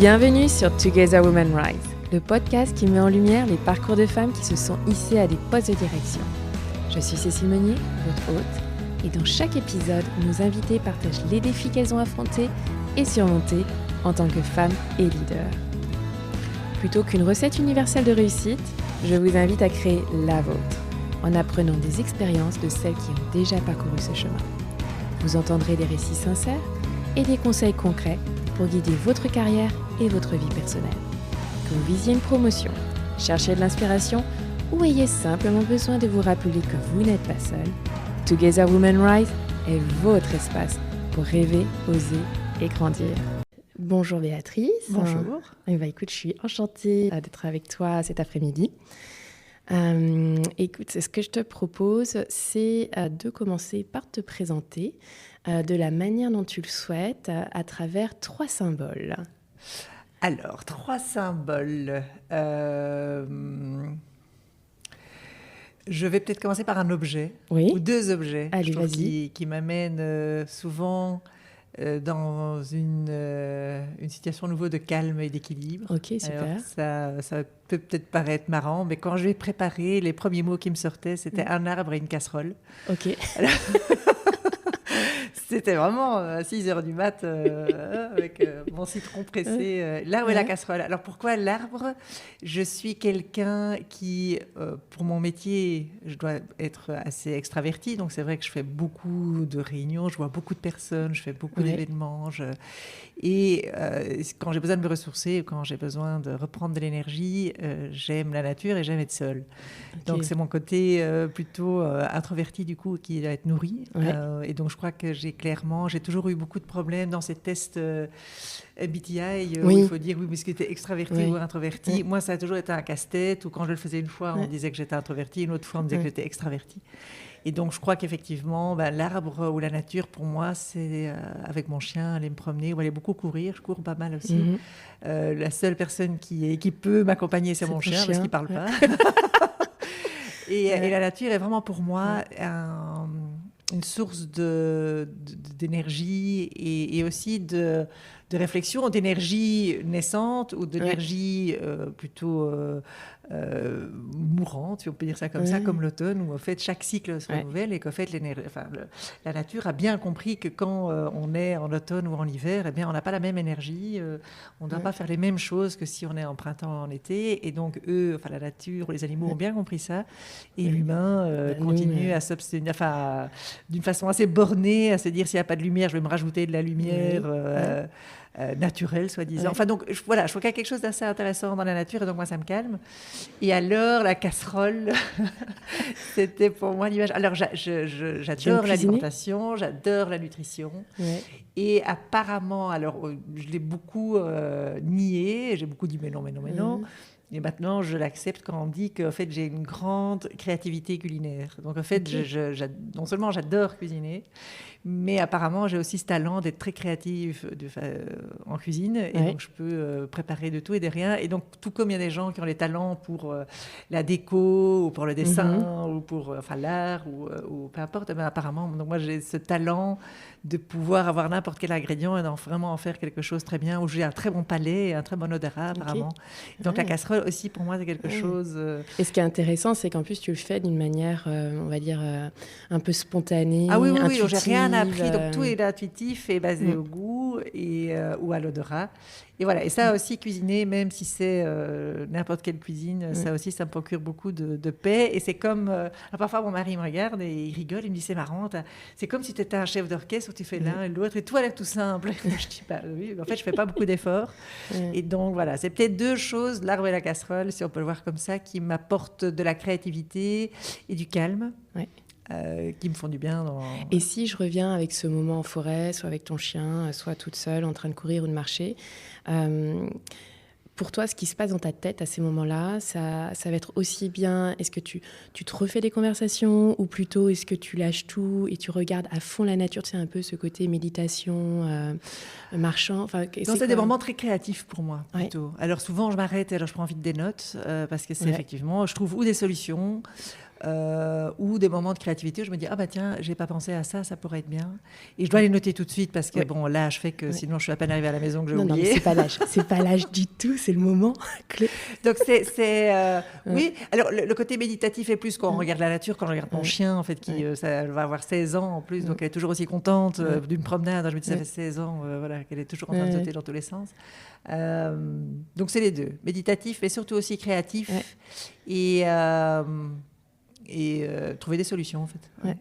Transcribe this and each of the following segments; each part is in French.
Bienvenue sur Together Women Rise, le podcast qui met en lumière les parcours de femmes qui se sont hissées à des postes de direction. Je suis Cécile Meunier, votre hôte, et dans chaque épisode, nos invités partagent les défis qu'elles ont affrontés et surmontés en tant que femmes et leaders. Plutôt qu'une recette universelle de réussite, je vous invite à créer la vôtre, en apprenant des expériences de celles qui ont déjà parcouru ce chemin. Vous entendrez des récits sincères et des conseils concrets pour guider votre carrière et votre vie personnelle. Que vous visiez une promotion, cherchiez de l'inspiration ou ayez simplement besoin de vous rappeler que vous n'êtes pas seul, Together Women Rise est votre espace pour rêver, oser et grandir. Bonjour Béatrice. Bonjour. Écoute, je suis enchantée d'être avec toi cet après-midi. Écoute, ce que je te propose, c'est de commencer par te présenter de la manière dont tu le souhaites à travers 3 symboles. Alors, 3 symboles. Je vais peut-être commencer par un objet, ou 2 objets. Allez, vas-y. Qui m'amènent souvent dans une situation nouveau de calme et d'équilibre. Ok, super. Alors, ça peut peut-être paraître marrant, mais quand je l'ai préparé, les premiers mots qui me sortaient, c'était un arbre et une casserole. Ok. Alors, c'était vraiment à 6h du mat avec mon citron pressé. L'arbre et la casserole. Alors pourquoi l'arbre ? Je suis quelqu'un qui, pour mon métier, je dois être assez extravertie. Donc c'est vrai que je fais beaucoup de réunions, je vois beaucoup de personnes, je fais beaucoup d'événements. Et quand j'ai besoin de me ressourcer, quand j'ai besoin de reprendre de l'énergie, j'aime la nature et j'aime être seule. Okay. Donc c'est mon côté plutôt introverti du coup qui doit être nourri. Et donc je crois que j'ai toujours eu beaucoup de problèmes dans ces tests MBTI où il faut dire oui, mais est-ce que tu es extraverti ou introverti. Moi, ça a toujours été un casse-tête, ou quand je le faisais une fois, on me disait que j'étais introverti, une autre fois, on me disait que j'étais extraverti. Et donc, je crois qu'effectivement, l'arbre ou la nature, pour moi, c'est avec mon chien, aller me promener ou aller beaucoup courir. Je cours pas mal aussi. La seule personne qui peut m'accompagner, c'est mon chien, parce qu'il ne parle pas. Et la nature est vraiment pour moi une source d'énergie et aussi de réflexion, d'énergie naissante ou d'énergie plutôt mourante, si on peut dire ça comme ça, comme l'automne, où en fait chaque cycle se renouvelle et qu'en fait la nature a bien compris que quand on est en automne ou en hiver, eh bien on n'a pas la même énergie, on ne doit pas faire les mêmes choses que si on est en printemps ou en été, et donc la nature, les animaux ont bien compris ça, et l'humain continue à s'obstenir, d'une façon assez bornée, à se dire s'il n'y a pas de lumière, je vais me rajouter de la lumière naturelle, soi-disant. Enfin, donc, je vois qu'il y a quelque chose d'assez intéressant dans la nature, et donc moi, ça me calme. Et alors, la casserole, c'était pour moi l'image. Alors, j'adore l'alimentation, j'adore la nutrition. Et apparemment, alors, je l'ai beaucoup nié, j'ai beaucoup dit mais non. Et maintenant, je l'accepte quand on me dit qu'en fait, j'ai une grande créativité culinaire. Donc, en fait, non seulement j'adore cuisiner, mais apparemment, j'ai aussi ce talent d'être très créative en cuisine. Et donc, je peux préparer de tout et de rien. Et donc, tout comme il y a des gens qui ont les talents pour la déco, ou pour le dessin, ou pour l'art, ou peu importe, mais apparemment, donc moi, j'ai ce talent de pouvoir avoir n'importe quel ingrédient et vraiment en faire quelque chose très bien, où j'ai un très bon palais et un très bon odorat, apparemment. Donc, la casserole aussi, pour moi, c'est quelque chose... Et ce qui est intéressant, c'est qu'en plus, tu le fais d'une manière, on va dire, un peu spontanée, oui, intuitive. J'ai rien appris. Donc, tout est intuitif et basé au goût ou à l'odorat. Et voilà. Et ça aussi, cuisiner, même si c'est n'importe quelle cuisine, ça aussi, ça me procure beaucoup de paix. Et c'est comme... parfois, mon mari me regarde et il rigole. Il me dit, c'est marrant. C'est comme si tu étais un chef d'orchestre où tu fais l'un et l'autre. Et tout a l'air tout simple. Je dis, oui. En fait, je ne fais pas beaucoup d'efforts. Et donc, voilà. C'est peut-être 2 choses, l'arbre et la casserole, si on peut le voir comme ça, qui m'apportent de la créativité et du calme. Qui me font du bien. Et si je reviens avec ce moment en forêt, soit avec ton chien, soit toute seule, en train de courir ou de marcher, pour toi, ce qui se passe dans ta tête à ces moments-là, ça va être aussi bien, est-ce que tu te refais des conversations, ou plutôt est-ce que tu lâches tout et tu regardes à fond la nature, tu sais, un peu ce côté méditation, marchant. C'est des moments très créatifs pour moi, plutôt. Alors souvent, je m'arrête et alors je prends vite des notes, parce que c'est effectivement, je trouve ou des solutions, ou des moments de créativité où je me dis ah bah tiens, j'ai pas pensé à ça, ça pourrait être bien. Et je dois les noter tout de suite parce que bon, l'âge fait que sinon je suis à peine arrivée à la maison que j'ai oublié. Non, mais c'est pas l'âge du tout, c'est le moment clé. Donc oui. Alors le côté méditatif est plus quand on regarde la nature, quand je regarde mon chien en fait qui ça va avoir 16 ans en plus, donc elle est toujours aussi contente d'une promenade. Je me dis ça fait 16 ans, voilà, qu'elle est toujours en train de sauter dans tous les sens. Donc c'est les deux, méditatif mais surtout aussi créatif et trouver des solutions en fait. Ouais.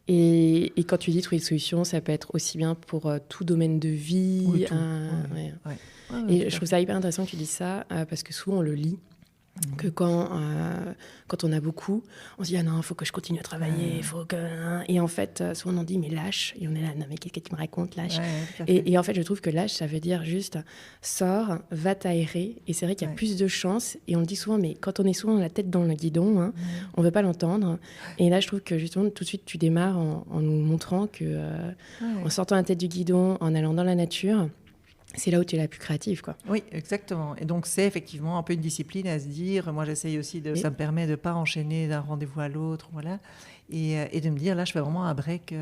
Et quand tu dis trouver des solutions, ça peut être aussi bien pour tout domaine de vie. Oui, tout. Et je trouve ça hyper intéressant que tu dises ça, parce que souvent on le lit. Que quand on a beaucoup, on se dit ah non, il faut que je continue à travailler, faut que... Et en fait, souvent on dit mais lâche, et on est là, non mais qu'est-ce que tu me racontes, lâche. Et en fait, je trouve que lâche, ça veut dire juste sors, va t'aérer, et c'est vrai qu'il y a plus de chance, et on le dit souvent, mais quand on est souvent la tête dans le guidon, on veut pas l'entendre. Et là, je trouve que justement, tout de suite, tu démarres en nous montrant que en sortant la tête du guidon, en allant dans la nature, c'est là où tu es la plus créative, quoi. Oui, exactement. Et donc, c'est effectivement un peu une discipline à se dire. Moi, j'essaye aussi ça me permet de ne pas enchaîner d'un rendez-vous à l'autre, voilà. Et de me dire, là, je fais vraiment un break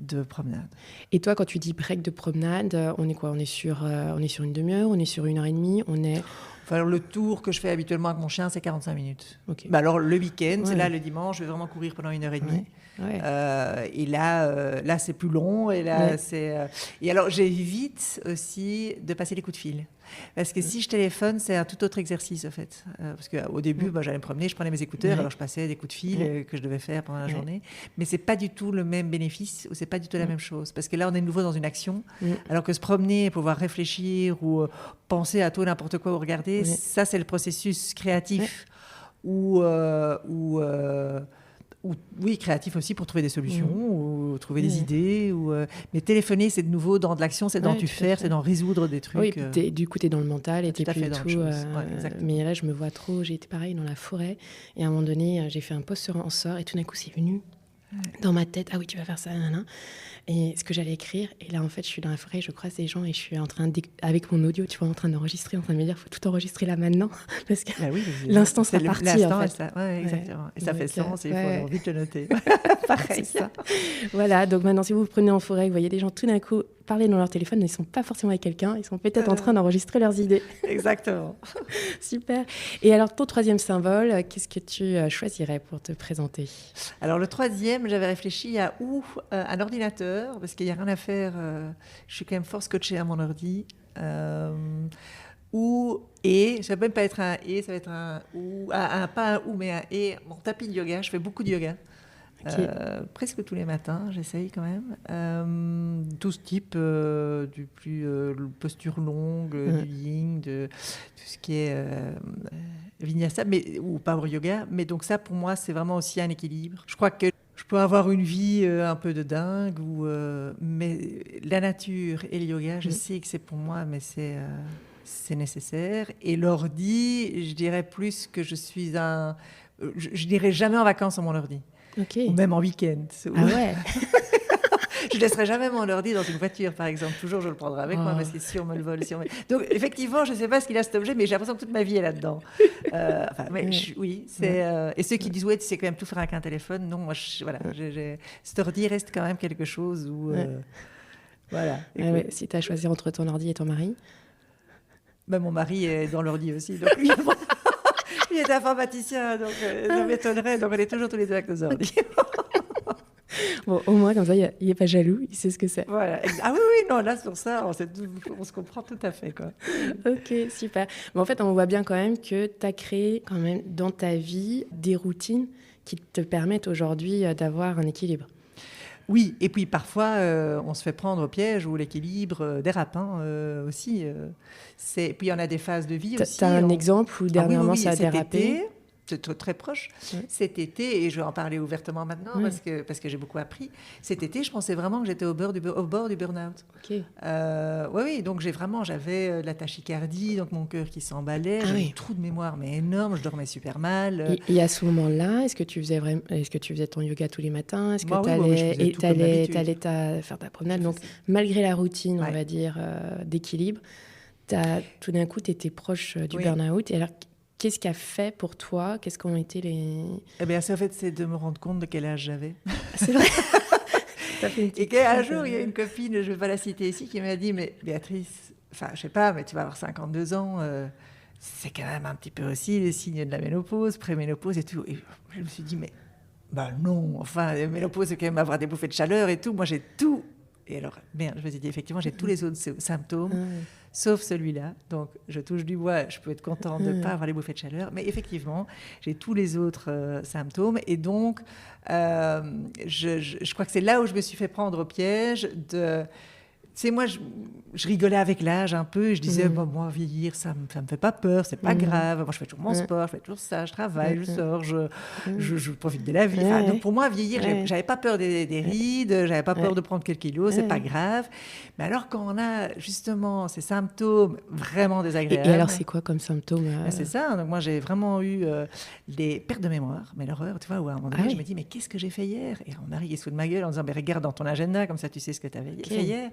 de promenade. Et toi, quand tu dis break de promenade, on est quoi ? On est sur une demi-heure, on est sur 1h30, on est... Enfin, alors, le tour que je fais habituellement avec mon chien, c'est 45 minutes. Okay. Bah, alors, le week-end, c'est là, le dimanche, je vais vraiment courir pendant 1h30. Et là, c'est plus long. Et là, et alors, j'évite aussi de passer les coups de fil. Parce que si je téléphone, c'est un tout autre exercice, en fait. Parce qu'au début, j'allais me promener, je prenais mes écouteurs, alors je passais des coups de fil que je devais faire pendant la journée. Mais c'est pas du tout le même bénéfice, ou c'est pas du tout la même chose. Parce que là, on est de nouveau dans une action, alors que se promener, pouvoir réfléchir, ou penser à tout n'importe quoi, ou regarder, ça, c'est le processus créatif, oui, créatif aussi pour trouver des solutions ou trouver des idées. Mais téléphoner, c'est de nouveau dans de l'action, c'est dans faire, c'est dans résoudre des trucs. Oui, du coup, tu es dans le mental et tu n'es plus fait du dans tout. Mais là, je me vois trop. J'ai été pareil dans la forêt. Et à un moment donné, j'ai fait un post sur un sort et tout d'un coup, c'est venu dans ma tête. Ah oui, tu vas faire ça, nanana. Et ce que j'allais écrire. Et là, en fait, je suis dans la forêt, je croise des gens et je suis en train avec mon audio, tu vois, en train d'enregistrer, en train de me dire, il faut tout enregistrer là maintenant. Parce que l'instant sera parti, en fait. Exactement. Et ça fait sens et il faut vite le noter. Pareil, ça. Voilà, donc maintenant, si vous vous prenez en forêt, vous voyez des gens tout d'un coup parler dans leur téléphone, mais ils ne sont pas forcément avec quelqu'un, ils sont peut-être en train d'enregistrer leurs idées. Exactement. Super. Et alors, ton troisième symbole, qu'est-ce que tu choisirais pour te présenter ? Alors, le troisième, j'avais réfléchi à un ordinateur, parce qu'il n'y a rien à faire. Je suis quand même fort scotchée à mon ordi. Ça ne va même pas être un « et », ça va être un « ou », pas un « ou », mais un « et ». Mon tapis de yoga, je fais beaucoup de yoga. Okay. Presque tous les matins, j'essaye quand même. Tout ce type, du plus posture longue, du yin, de tout ce qui est vinyasa, ou power yoga. Mais donc ça, pour moi, c'est vraiment aussi un équilibre. Je crois que je peux avoir une vie un peu de dingue, mais la nature et le yoga, je sais que c'est pour moi, mais c'est nécessaire. Et l'ordi, je dirais plus que je suis je n'irai jamais en vacances sans mon ordi. Okay. Ou même en week-end. Ah ouais. Je ne laisserai jamais mon ordi dans une voiture, par exemple. Toujours, je le prendrai avec moi, parce que si on me le vole... Donc, effectivement, je ne sais pas ce qu'il a, cet objet, mais j'ai l'impression que toute ma vie est là-dedans. Et ceux qui disent, ouais, tu sais quand même tout faire avec un téléphone. Non, moi, cet ordi reste quand même quelque chose où... Voilà. Si tu as choisi entre ton ordi et ton mari. Mon mari est dans l'ordi aussi, donc lui... Il est informaticien, donc ça m'étonnerait. Donc on est toujours tous les deux avec nos ordi. Bon, au moins, comme ça, il n'est pas jaloux, il sait ce que c'est. Voilà. Ah oui, non, là, sur ça, on se comprend tout à fait, quoi. Ok, super. Mais en fait, on voit bien quand même que tu as créé quand même dans ta vie des routines qui te permettent aujourd'hui d'avoir un équilibre. Oui, et puis parfois, on se fait prendre au piège où l'équilibre dérape aussi. Puis il y en a des phases de vie aussi. Tu as un exemple où dernièrement ça a dérapé ? C'est très proche. Cet été, et je vais en parler ouvertement maintenant parce que j'ai beaucoup appris, cet été, je pensais vraiment que j'étais au bord du burn-out. Okay. Oui, donc j'avais la tachycardie, donc mon cœur qui s'emballait, j'avais un trou de mémoire mais énorme, je dormais super mal. Et à ce moment-là, est-ce que tu faisais ton yoga tous les matins ? Est-ce que tu allais faire ta promenade ? Donc, malgré la routine, on va dire, d'équilibre, tout d'un coup, tu étais proche du burn-out. Et alors, qu'est-ce qui a fait pour toi? Qu'est-ce qu'ont été les... Eh bien, c'est de me rendre compte de quel âge j'avais. C'est vrai. Et qu'un jour, il y a une copine, je ne vais pas la citer ici, qui m'a dit, mais Béatrice, enfin, je sais pas, mais tu vas avoir 52 ans, c'est quand même un petit peu aussi les signes de la ménopause, préménopause et tout. Et je me suis dit, mais non, enfin, la ménopause, c'est quand même avoir des bouffées de chaleur et tout. Moi, j'ai tout. Et alors, merde, je me suis dit, effectivement, j'ai tous les autres symptômes, sauf celui-là. Donc, je touche du bois, je peux être contente de ne pas avoir les bouffées de chaleur. Mais effectivement, j'ai tous les autres symptômes. Et donc, je crois que c'est là où je me suis fait prendre au piège de... Tu sais, moi, je rigolais avec l'âge un peu. Et je disais, moi, vieillir, ça me fait pas peur, c'est pas grave. Moi, je fais toujours mon sport, je fais toujours ça, je travaille, je sors, je profite de la vie. Enfin, donc, pour moi, vieillir, j'avais pas peur des rides, j'avais pas peur de prendre quelques kilos, c'est pas grave. Mais alors, quand on a justement ces symptômes vraiment désagréables... Et alors, c'est quoi comme symptômes C'est ça. Donc, moi, j'ai vraiment eu des pertes de mémoire, mais l'horreur, tu vois, où à un moment donné, je me dis, mais qu'est-ce que j'ai fait hier? Et on Marie est sous de ma gueule en disant, mais regarde dans ton agenda, comme ça, tu sais ce que tu avais fait hier.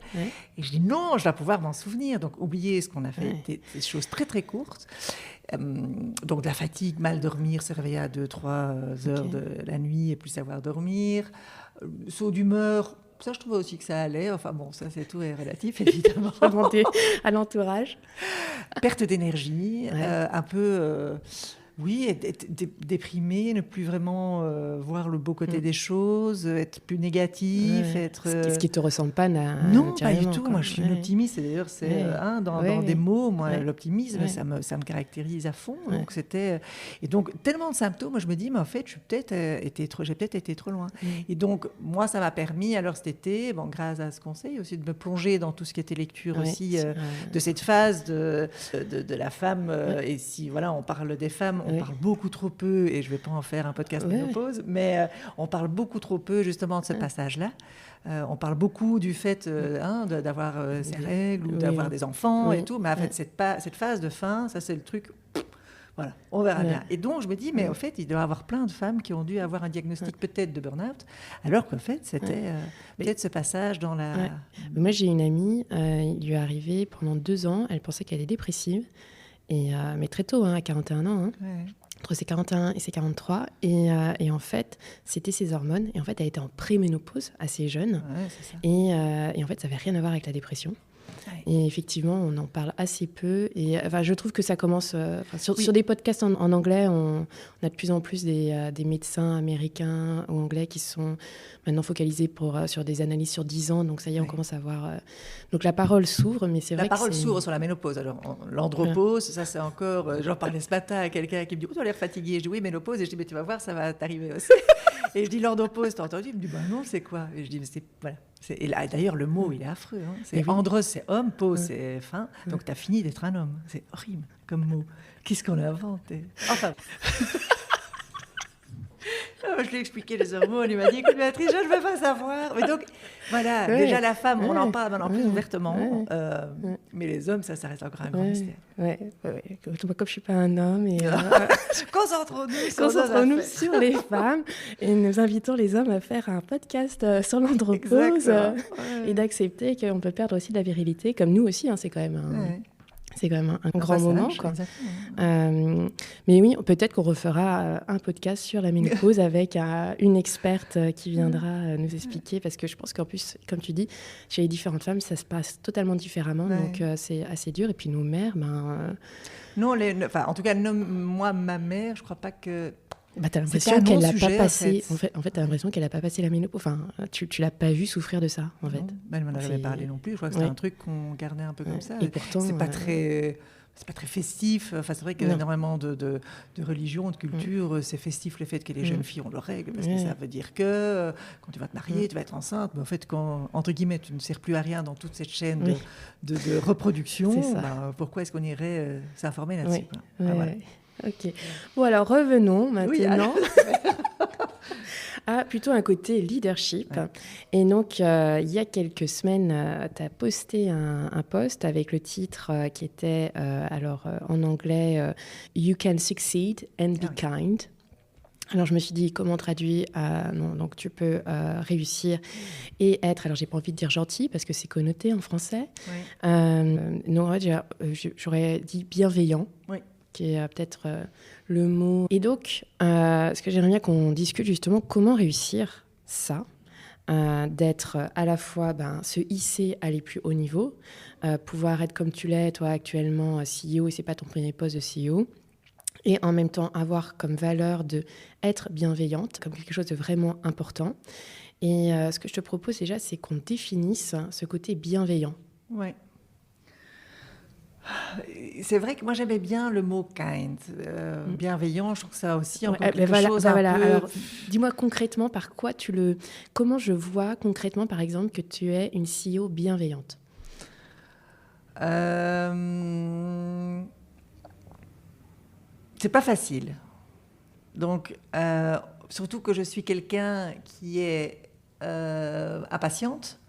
Et je dis non, je dois pouvoir m'en souvenir. Donc, oublier ce qu'on a fait, des choses très, très courtes. Donc, de la fatigue, mal dormir, se réveiller à 2-3 heures de la nuit et plus savoir dormir. Saut d'humeur, ça, je trouvais aussi que ça allait. Enfin, bon, ça, c'est tout est relatif, évidemment. À l'entourage. Perte d'énergie, un peu... oui, être déprimé, ne plus vraiment voir le beau côté des choses, être plus négatif, être... Ce qui ne te ressemble pas non, pas du tout. Moi, je suis une optimiste. Et d'ailleurs, c'est dans des mots, moi, l'optimisme, ça me caractérise à fond. Donc, c'était... Et donc, tellement de symptômes, moi, je me dis, mais en fait, j'ai peut-être été trop loin. Et donc, moi, ça m'a permis, alors cet été, bon, grâce à ce conseil aussi, de me plonger dans tout ce qui était lecture aussi, de cette phase de la femme. Et si, voilà, on parle des femmes, on parle beaucoup trop peu, et je ne vais pas en faire un podcast ménopause, mais on parle beaucoup trop peu justement de ce passage-là. On parle beaucoup du fait d'avoir ses règles ou d'avoir des enfants et tout, mais en fait, cette phase de fin, ça c'est le truc... Voilà, on verra bien. Et donc, je me dis, mais au fait, il doit y avoir plein de femmes qui ont dû avoir un diagnostic peut-être de burn-out, alors qu'en fait, c'était peut-être ce passage dans la... Moi, j'ai une amie, il lui est arrivé pendant 2 ans, elle pensait qu'elle était dépressive, mais très tôt, à 41 ans, entre ses 41 et ses 43. Et en fait, c'était ses hormones. Et en fait, elle était en préménopause, assez jeune. C'est ça. Et en fait, ça n'avait rien à voir avec la dépression. Et effectivement, on en parle assez peu. Et je trouve que ça commence... sur des podcasts en anglais, on a de plus en plus des médecins américains ou anglais qui sont maintenant focalisés sur des analyses sur 10 ans. Donc ça y est, on commence à voir... Donc la parole s'ouvre, mais c'est vrai que la parole s'ouvre sur la ménopause. Alors, l'andropause, ça c'est encore... j'en parlais ce matin à quelqu'un qui me dit « Oh, tu as l'air fatiguée ». Je dis « Oui, ménopause ». Et je dis « Mais tu vas voir, ça va t'arriver aussi ». Et je dis « L'andropause, t'as entendu ?» Il me dit « Non, c'est quoi ?» Et je dis « Mais c'est... Voilà. » Et là, d'ailleurs, le mot, il est affreux. C'est andros, c'est homme, pause, c'est fin. Donc, tu as fini d'être un homme. C'est horrible comme mot. Qu'est-ce qu'on a inventé? Enfin... Je lui ai expliqué les hormones, il m'a dit « Écoute, Béatrice, je ne veux pas savoir. » Mais donc, voilà, déjà la femme, on en parle maintenant plus ouvertement, mais les hommes, ça reste encore un grand mystère. Comme je ne suis pas un homme... Concentrons-nous sur les femmes et nous invitons les hommes à faire un podcast sur l'andropause et d'accepter qu'on peut perdre aussi de la virilité, comme nous aussi, c'est quand même C'est quand même un grand moment, quoi. Mais oui, peut-être qu'on refera un podcast sur la ménopause avec une experte qui viendra nous expliquer, parce que je pense qu'en plus, comme tu dis, chez les différentes femmes, ça se passe totalement différemment, donc c'est assez dur. Et puis nos mères, non, en tout cas, moi, ma mère, je crois pas que... t'as l'impression qu'elle n'a pas passé. En fait, t'as l'impression qu'elle n'a pas passé la ménopause. Enfin, tu l'as pas vue souffrir de ça, en fait. Elle m'en avait jamais parlé non plus. Je crois que c'était un truc qu'on gardait un peu comme ça. Et pourtant, c'est pas très festif. Enfin, c'est vrai qu'il y a énormément de religions, de cultures. C'est festif le fait que les jeunes filles ont leurs règles, parce que ça veut dire que quand tu vas te marier, tu vas être enceinte. Mais en fait, quand, entre guillemets, tu ne sers plus à rien dans toute cette chaîne de reproduction, pourquoi est-ce qu'on irait s'informer là-dessus, quoi. Voilà. Ok. Bon, alors revenons maintenant à plutôt un côté leadership. Et donc, il y a quelques semaines, tu as posté un post avec le titre qui était, en anglais, You can succeed and be kind. Alors, je me suis dit, comment traduire donc, tu peux réussir et être... Alors, j'ai pas envie de dire gentil, parce que c'est connoté en français. Non, j'aurais dit bienveillant. qui est peut-être le mot. Et donc, ce que j'aimerais bien qu'on discute justement, comment réussir ça, d'être à la fois se hisser à les plus hauts niveaux, pouvoir être comme tu l'es, toi actuellement CEO, et c'est pas ton premier poste de CEO, et en même temps avoir comme valeur d'être bienveillante, comme quelque chose de vraiment important. Et ce que je te propose déjà, c'est qu'on définisse ce côté bienveillant. Ouais. C'est vrai que moi j'aimais bien le mot kind, bienveillant. Je trouve que ça aussi encore quelque chose un peu. Alors, dis-moi concrètement comment je vois concrètement par exemple que tu es une CEO bienveillante. C'est pas facile. Donc surtout que je suis quelqu'un qui est impatiente.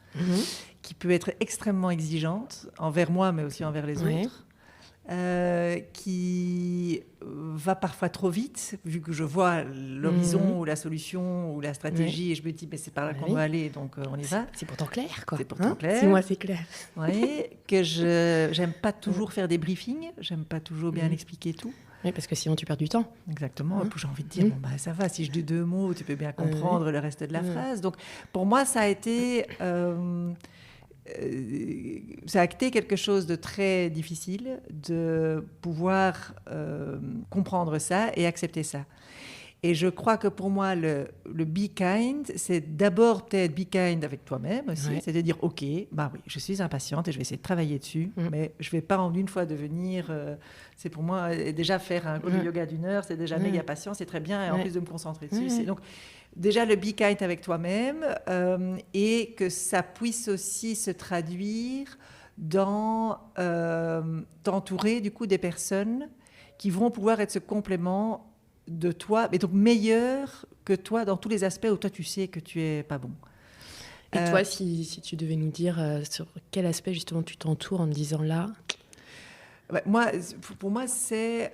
Qui peut être extrêmement exigeante envers moi, mais aussi envers les autres, qui va parfois trop vite, vu que je vois l'horizon ou la solution ou la stratégie, et je me dis, mais c'est par là qu'on doit aller, donc on y va. C'est pourtant clair, quoi. C'est pourtant clair. Si moi, c'est clair. Oui, que j'aime pas toujours faire des briefings, j'aime pas toujours bien expliquer tout. Oui, parce que sinon tu perds du temps. Exactement. Et puis j'ai envie de dire, ça va, si je dis 2 mots, tu peux bien comprendre le reste de la phrase. Donc pour moi, ça a été quelque chose de très difficile de pouvoir comprendre ça et accepter ça. Et je crois que pour moi, le be kind, c'est d'abord peut-être be kind avec toi-même aussi. C'est de dire, OK, oui, je suis impatiente et je vais essayer de travailler dessus, mais je ne vais pas en une fois devenir... c'est pour moi, déjà faire un cours de yoga d'1 heure, c'est déjà méga patient, c'est très bien, et en plus de me concentrer dessus. C'est donc déjà le be kind avec toi-même et que ça puisse aussi se traduire dans t'entourer du coup des personnes qui vont pouvoir être ce complément de toi, mais donc meilleur que toi dans tous les aspects où toi tu sais que tu es pas bon. Et toi, si tu devais nous dire sur quel aspect justement tu t'entoures en me disant là... Pour moi, c'est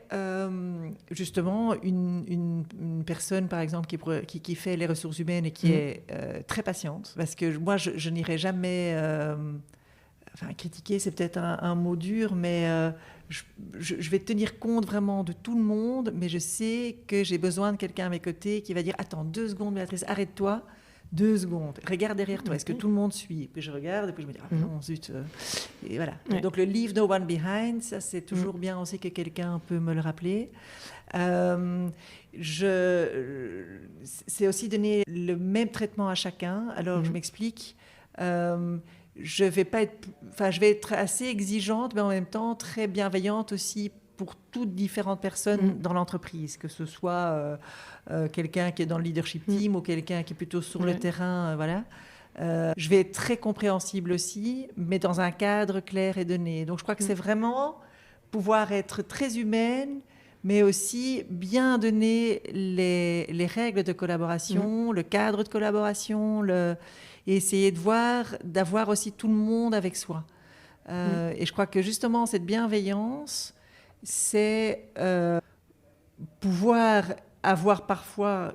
justement une personne, par exemple, qui fait les ressources humaines et qui est très patiente. Parce que moi, je n'irai jamais... critiquer, c'est peut-être un mot dur, mais je vais tenir compte vraiment de tout le monde, mais je sais que j'ai besoin de quelqu'un à mes côtés qui va dire « Attends, 2 secondes, Béatrice, arrête-toi. 2 secondes, regarde derrière toi, est-ce que tout le monde suit ?» Puis je regarde et puis je me dis « Ah non, zut !» Et voilà. Donc le « leave no one behind », ça c'est toujours bien aussi que quelqu'un peut me le rappeler. C'est aussi donner le même traitement à chacun. Alors je m'explique. Je vais être assez exigeante, mais en même temps très bienveillante aussi pour toutes différentes personnes dans l'entreprise, que ce soit quelqu'un qui est dans le leadership team ou quelqu'un qui est plutôt sur le terrain, voilà. Je vais être très compréhensible aussi, mais dans un cadre clair et donné. Donc je crois que c'est vraiment pouvoir être très humaine, mais aussi bien donner les règles de collaboration, le cadre de collaboration, et essayer d'avoir aussi tout le monde avec soi. Et je crois que justement, cette bienveillance, c'est pouvoir avoir parfois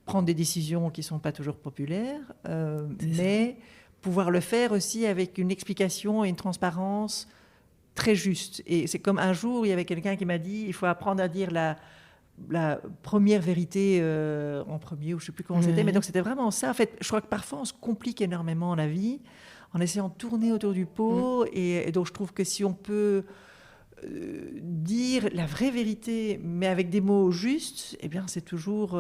prendre des décisions qui ne sont pas toujours populaires, mais pouvoir le faire aussi avec une explication et une transparence très juste. Et c'est comme un jour, il y avait quelqu'un qui m'a dit, il faut apprendre à dire la première vérité en premier, ou je ne sais plus comment c'était, mais donc c'était vraiment ça. En fait, je crois que parfois on se complique énormément la vie en essayant de tourner autour du pot, et donc je trouve que si on peut dire la vraie vérité, mais avec des mots justes, eh bien c'est toujours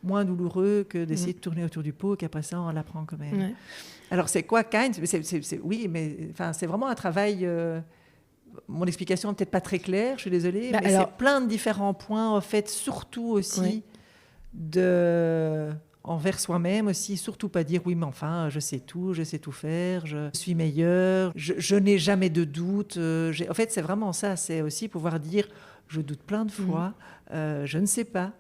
moins douloureux que d'essayer de tourner autour du pot, qu'après ça on l'apprend quand même. Ouais. Alors c'est quoi kind ? Oui, mais c'est vraiment un travail... Mon explication n'est peut-être pas très claire, je suis désolée, mais c'est plein de différents points, en fait, surtout aussi envers soi-même aussi, surtout pas dire « oui, mais enfin, je sais tout faire, je suis meilleur, je n'ai jamais de doute ». En fait, c'est vraiment ça, c'est aussi pouvoir dire « je doute plein de fois, je ne sais pas ».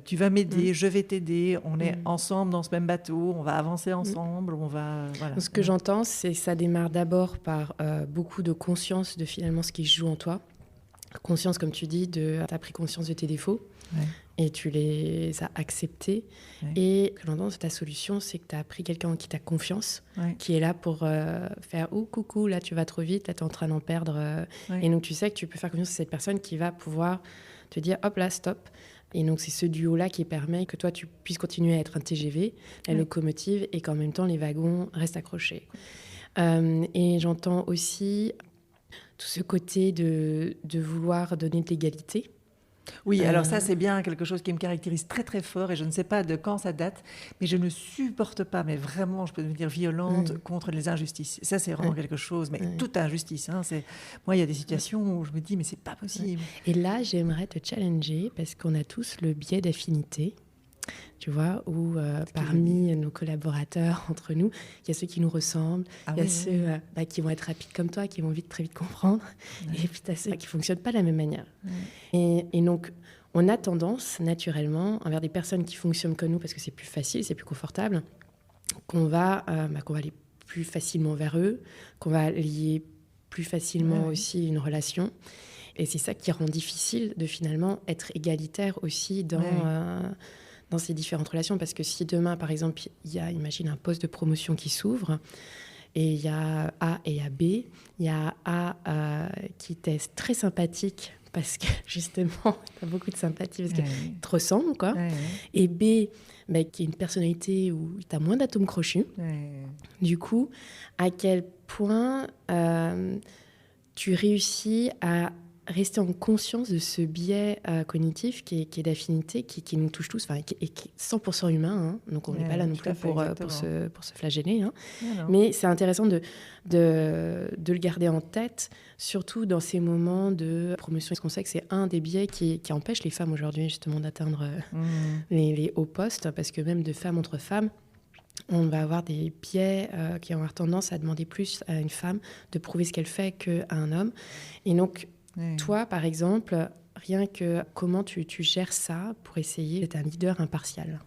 Tu vas m'aider, je vais t'aider, on est ensemble dans ce même bateau, on va avancer ensemble, on va... Voilà. Ce que j'entends, c'est que ça démarre d'abord par beaucoup de conscience de finalement ce qui se joue en toi. Conscience, comme tu dis, tu as pris conscience de tes défauts. et tu les as acceptés. Ouais. Et ce que j'entends, ta solution, c'est que tu as pris quelqu'un en qui tu as confiance, qui est là pour faire « Oh, coucou, là, tu vas trop vite, là, tu es en train d'en perdre. » Et donc, tu sais que tu peux faire confiance à cette personne qui va pouvoir te dire « Hop, là, stop ». Et donc, c'est ce duo-là qui permet que toi, tu puisses continuer à être un TGV, la locomotive, et qu'en même temps, les wagons restent accrochés. Et j'entends aussi tout ce côté de vouloir donner de l'égalité. Oui, alors ça, c'est bien quelque chose qui me caractérise très, très fort, et je ne sais pas de quand ça date, mais je ne supporte pas, mais vraiment, je peux devenir violente contre les injustices. Ça, c'est vraiment quelque chose, mais toute injustice. Hein, moi, il y a des situations où je me dis, mais c'est pas possible. Et là, j'aimerais te challenger, parce qu'on a tous le biais d'affinité. Tu vois, où parmi nos collaborateurs, entre nous, il y a ceux qui nous ressemblent, il y a ceux qui vont être rapides comme toi, qui vont très vite comprendre, et puis tu as ceux qui ne fonctionnent pas de la même manière. Et donc, on a tendance, naturellement, envers des personnes qui fonctionnent comme nous, parce que c'est plus facile, c'est plus confortable, qu'on va aller plus facilement vers eux, qu'on va lier plus facilement aussi une relation. Et c'est ça qui rend difficile de finalement être égalitaire aussi dans ces différentes relations, parce que si demain, par exemple, il y a, imagine, un poste de promotion qui s'ouvre, et il y a A et il y a B, il y a A qui était très sympathique, parce que justement, tu as beaucoup de sympathie, parce qu'il te ressemble, quoi. Et B, qui est une personnalité où tu as moins d'atomes crochus. Du coup, à quel point tu réussis à rester en conscience de ce biais cognitif qui est d'affinité, qui nous touche tous, qui est 100% humain, hein, donc on n'est pas là non plus pour se flageller. Hein. Mais c'est intéressant de le garder en tête, surtout dans ces moments de promotion. Parce qu'on sait que c'est un des biais qui empêche les femmes aujourd'hui justement d'atteindre les hauts postes, parce que même de femmes entre femmes, on va avoir des biais qui vont avoir tendance à demander plus à une femme de prouver ce qu'elle fait qu'à un homme. Et donc, toi, par exemple, rien que comment tu gères ça pour essayer d'être un leader impartial?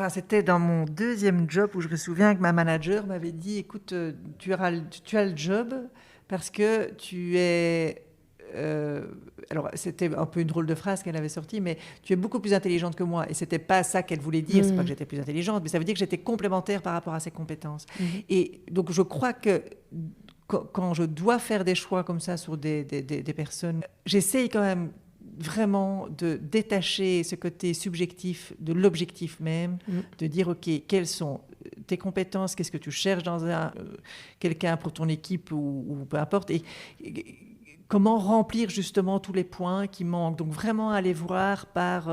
C'était dans mon deuxième job où je me souviens que ma manager m'avait dit « Écoute, tu as le job parce que tu es... » alors, c'était un peu une drôle de phrase qu'elle avait sortie, mais tu es beaucoup plus intelligente que moi. Et ce n'était pas ça qu'elle voulait dire. C'est pas que j'étais plus intelligente, mais ça veut dire que j'étais complémentaire par rapport à ses compétences. Et donc, je crois que quand je dois faire des choix comme ça sur des personnes, j'essaye quand même vraiment de détacher ce côté subjectif de l'objectif même, de dire, OK, quelles sont tes compétences, qu'est-ce que tu cherches dans quelqu'un pour ton équipe ou peu importe, et comment remplir justement tous les points qui manquent. Donc vraiment aller voir par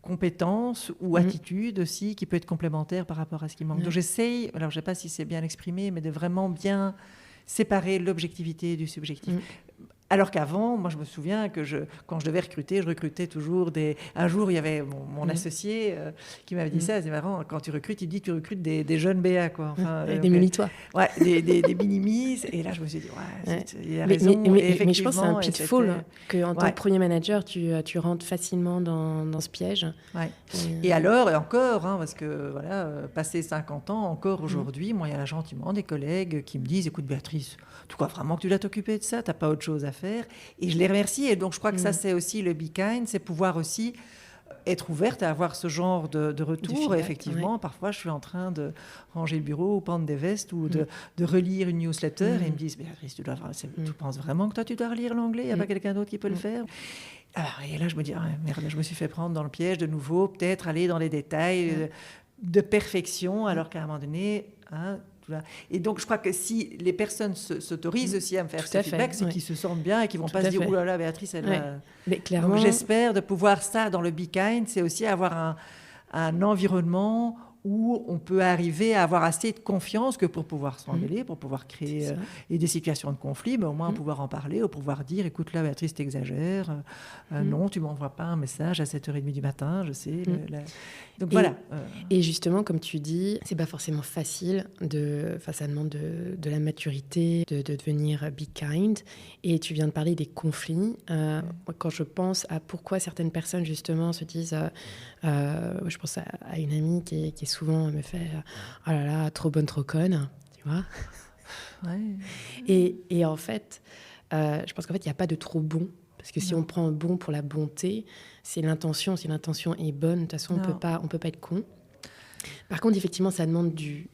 compétence ou attitude aussi, qui peut être complémentaire par rapport à ce qui manque. Donc j'essaye, alors je ne sais pas si c'est bien exprimé, mais de vraiment bien séparer l'objectivité du subjectif. Alors qu'avant, moi je me souviens que quand je devais recruter, je recrutais toujours Un jour, il y avait mon associé qui m'avait dit ça, c'est marrant, quand tu recrutes, il dit tu recrutes des jeunes BA, quoi. Enfin, des mini-toi. Ouais, des mini-mis. Et là, je me suis dit, il a raison. Mais je pense que c'est un pitfall, qu'en tant que premier manager, tu rentres facilement dans ce piège. Ouais. Et alors, et encore, parce que voilà, passé 50 ans, encore aujourd'hui, moi, il y a gentiment des collègues qui me disent, écoute Béatrice, tu crois vraiment que tu dois t'occuper de ça? Tu n'as pas autre chose à faire? Et je les remercie. Et donc, je crois que ça, c'est aussi le Be Kind, c'est pouvoir aussi être ouverte à avoir ce genre de retour. Et effectivement, parfois, je suis en train de ranger le bureau ou pendre des vestes ou de relire une newsletter et ils me disent, Béatrice, tu penses vraiment que toi, tu dois relire l'anglais? Il n'y a pas quelqu'un d'autre qui peut le faire? Alors, et là, je me dis, merde, je me suis fait prendre dans le piège de nouveau, peut-être aller dans les détails de perfection, alors qu'à un moment donné... Et donc, je crois que si les personnes s'autorisent aussi à me faire ce feedback, c'est qu'ils se sentent bien et qu'ils ne vont pas se dire « Ouh là là, Béatrice, elle va... » Mais clairement... Donc, j'espère de pouvoir ça dans le Be Kind, c'est aussi avoir un environnement où on peut arriver à avoir assez de confiance que pour pouvoir s'engueuler, pour pouvoir créer des situations de conflit, mais au moins pouvoir en parler, ou pouvoir dire « Écoute, là, Béatrice, t'exagères. Non, tu ne m'envoies pas un message à 7h30 du matin, je sais. » Donc voilà. Et justement, comme tu dis, c'est pas forcément facile. Ça demande de la maturité, de devenir Be Kind. Et tu viens de parler des conflits. Quand je pense à pourquoi certaines personnes justement se disent, je pense à une amie qui est souvent me fait, oh là là, trop bonne, trop conne, tu vois. Et en fait, je pense qu'en fait il n'y a pas de trop bon. Parce que si on prend bon pour la bonté, c'est l'intention. Si l'intention est bonne, de toute façon, on peut pas être con. Par contre, effectivement, ça demande du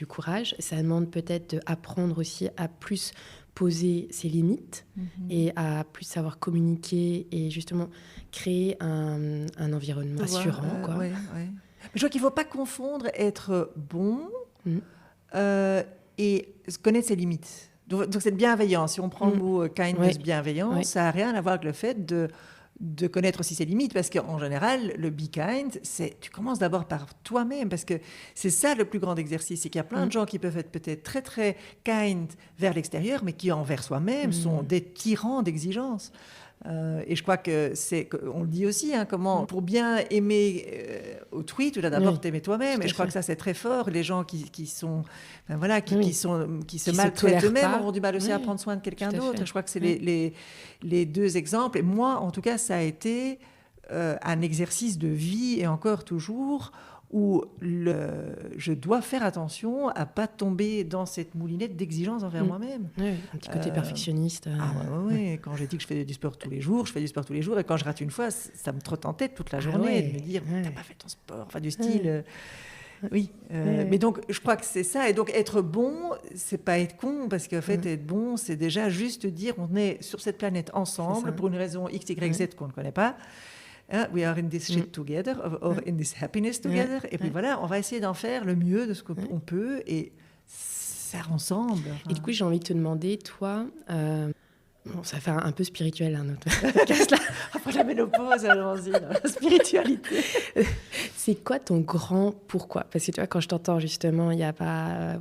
courage. Ça demande peut-être d'apprendre aussi à plus poser ses limites et à plus savoir communiquer et justement créer un environnement assurant. Quoi. Ouais. Mais je crois qu'il ne faut pas confondre être bon et connaître ses limites. Donc cette bienveillance, si on prend le mot kindness, bienveillance, ça n'a rien à voir avec le fait de connaître aussi ses limites, parce qu'en général, le be kind, tu commences d'abord par toi-même, parce que c'est ça le plus grand exercice, c'est qu'il y a plein de gens qui peuvent être peut-être très très kind vers l'extérieur, mais qui envers soi-même sont des tyrans d'exigence. Et je crois que on le dit aussi, comment pour bien aimer autrui, tu dois d'abord t'aimer toi-même. Et je crois que ça c'est très fort. Les gens qui se maltraitent eux-mêmes auront du mal aussi à prendre soin de quelqu'un d'autre. Je crois que c'est les deux exemples. Et moi, en tout cas, ça a été un exercice de vie et encore toujours où je dois faire attention à ne pas tomber dans cette moulinette d'exigence envers moi-même. Oui, un petit côté perfectionniste. Oui. Quand j'ai dit que je fais du sport tous les jours, je fais du sport tous les jours. Et quand je rate une fois, ça me trotte en tête toute la journée de me dire « t'as pas fait ton sport », enfin du style... mais donc je crois que c'est ça. Et donc être bon, c'est pas être con, parce qu'en fait être bon, c'est déjà juste dire on est sur cette planète ensemble pour une raison X, Y, Z qu'on ne connaît pas. We are in this shit together, or in this happiness together. Et puis voilà, on va essayer d'en faire le mieux de ce qu'on peut et faire ensemble. Et du coup, j'ai envie de te demander, toi, ça fait un peu spirituel, notre podcast là. Après la ménopause, allons-y, la spiritualité. C'est quoi ton grand pourquoi ? Parce que tu vois, quand je t'entends justement, il n'y a pas...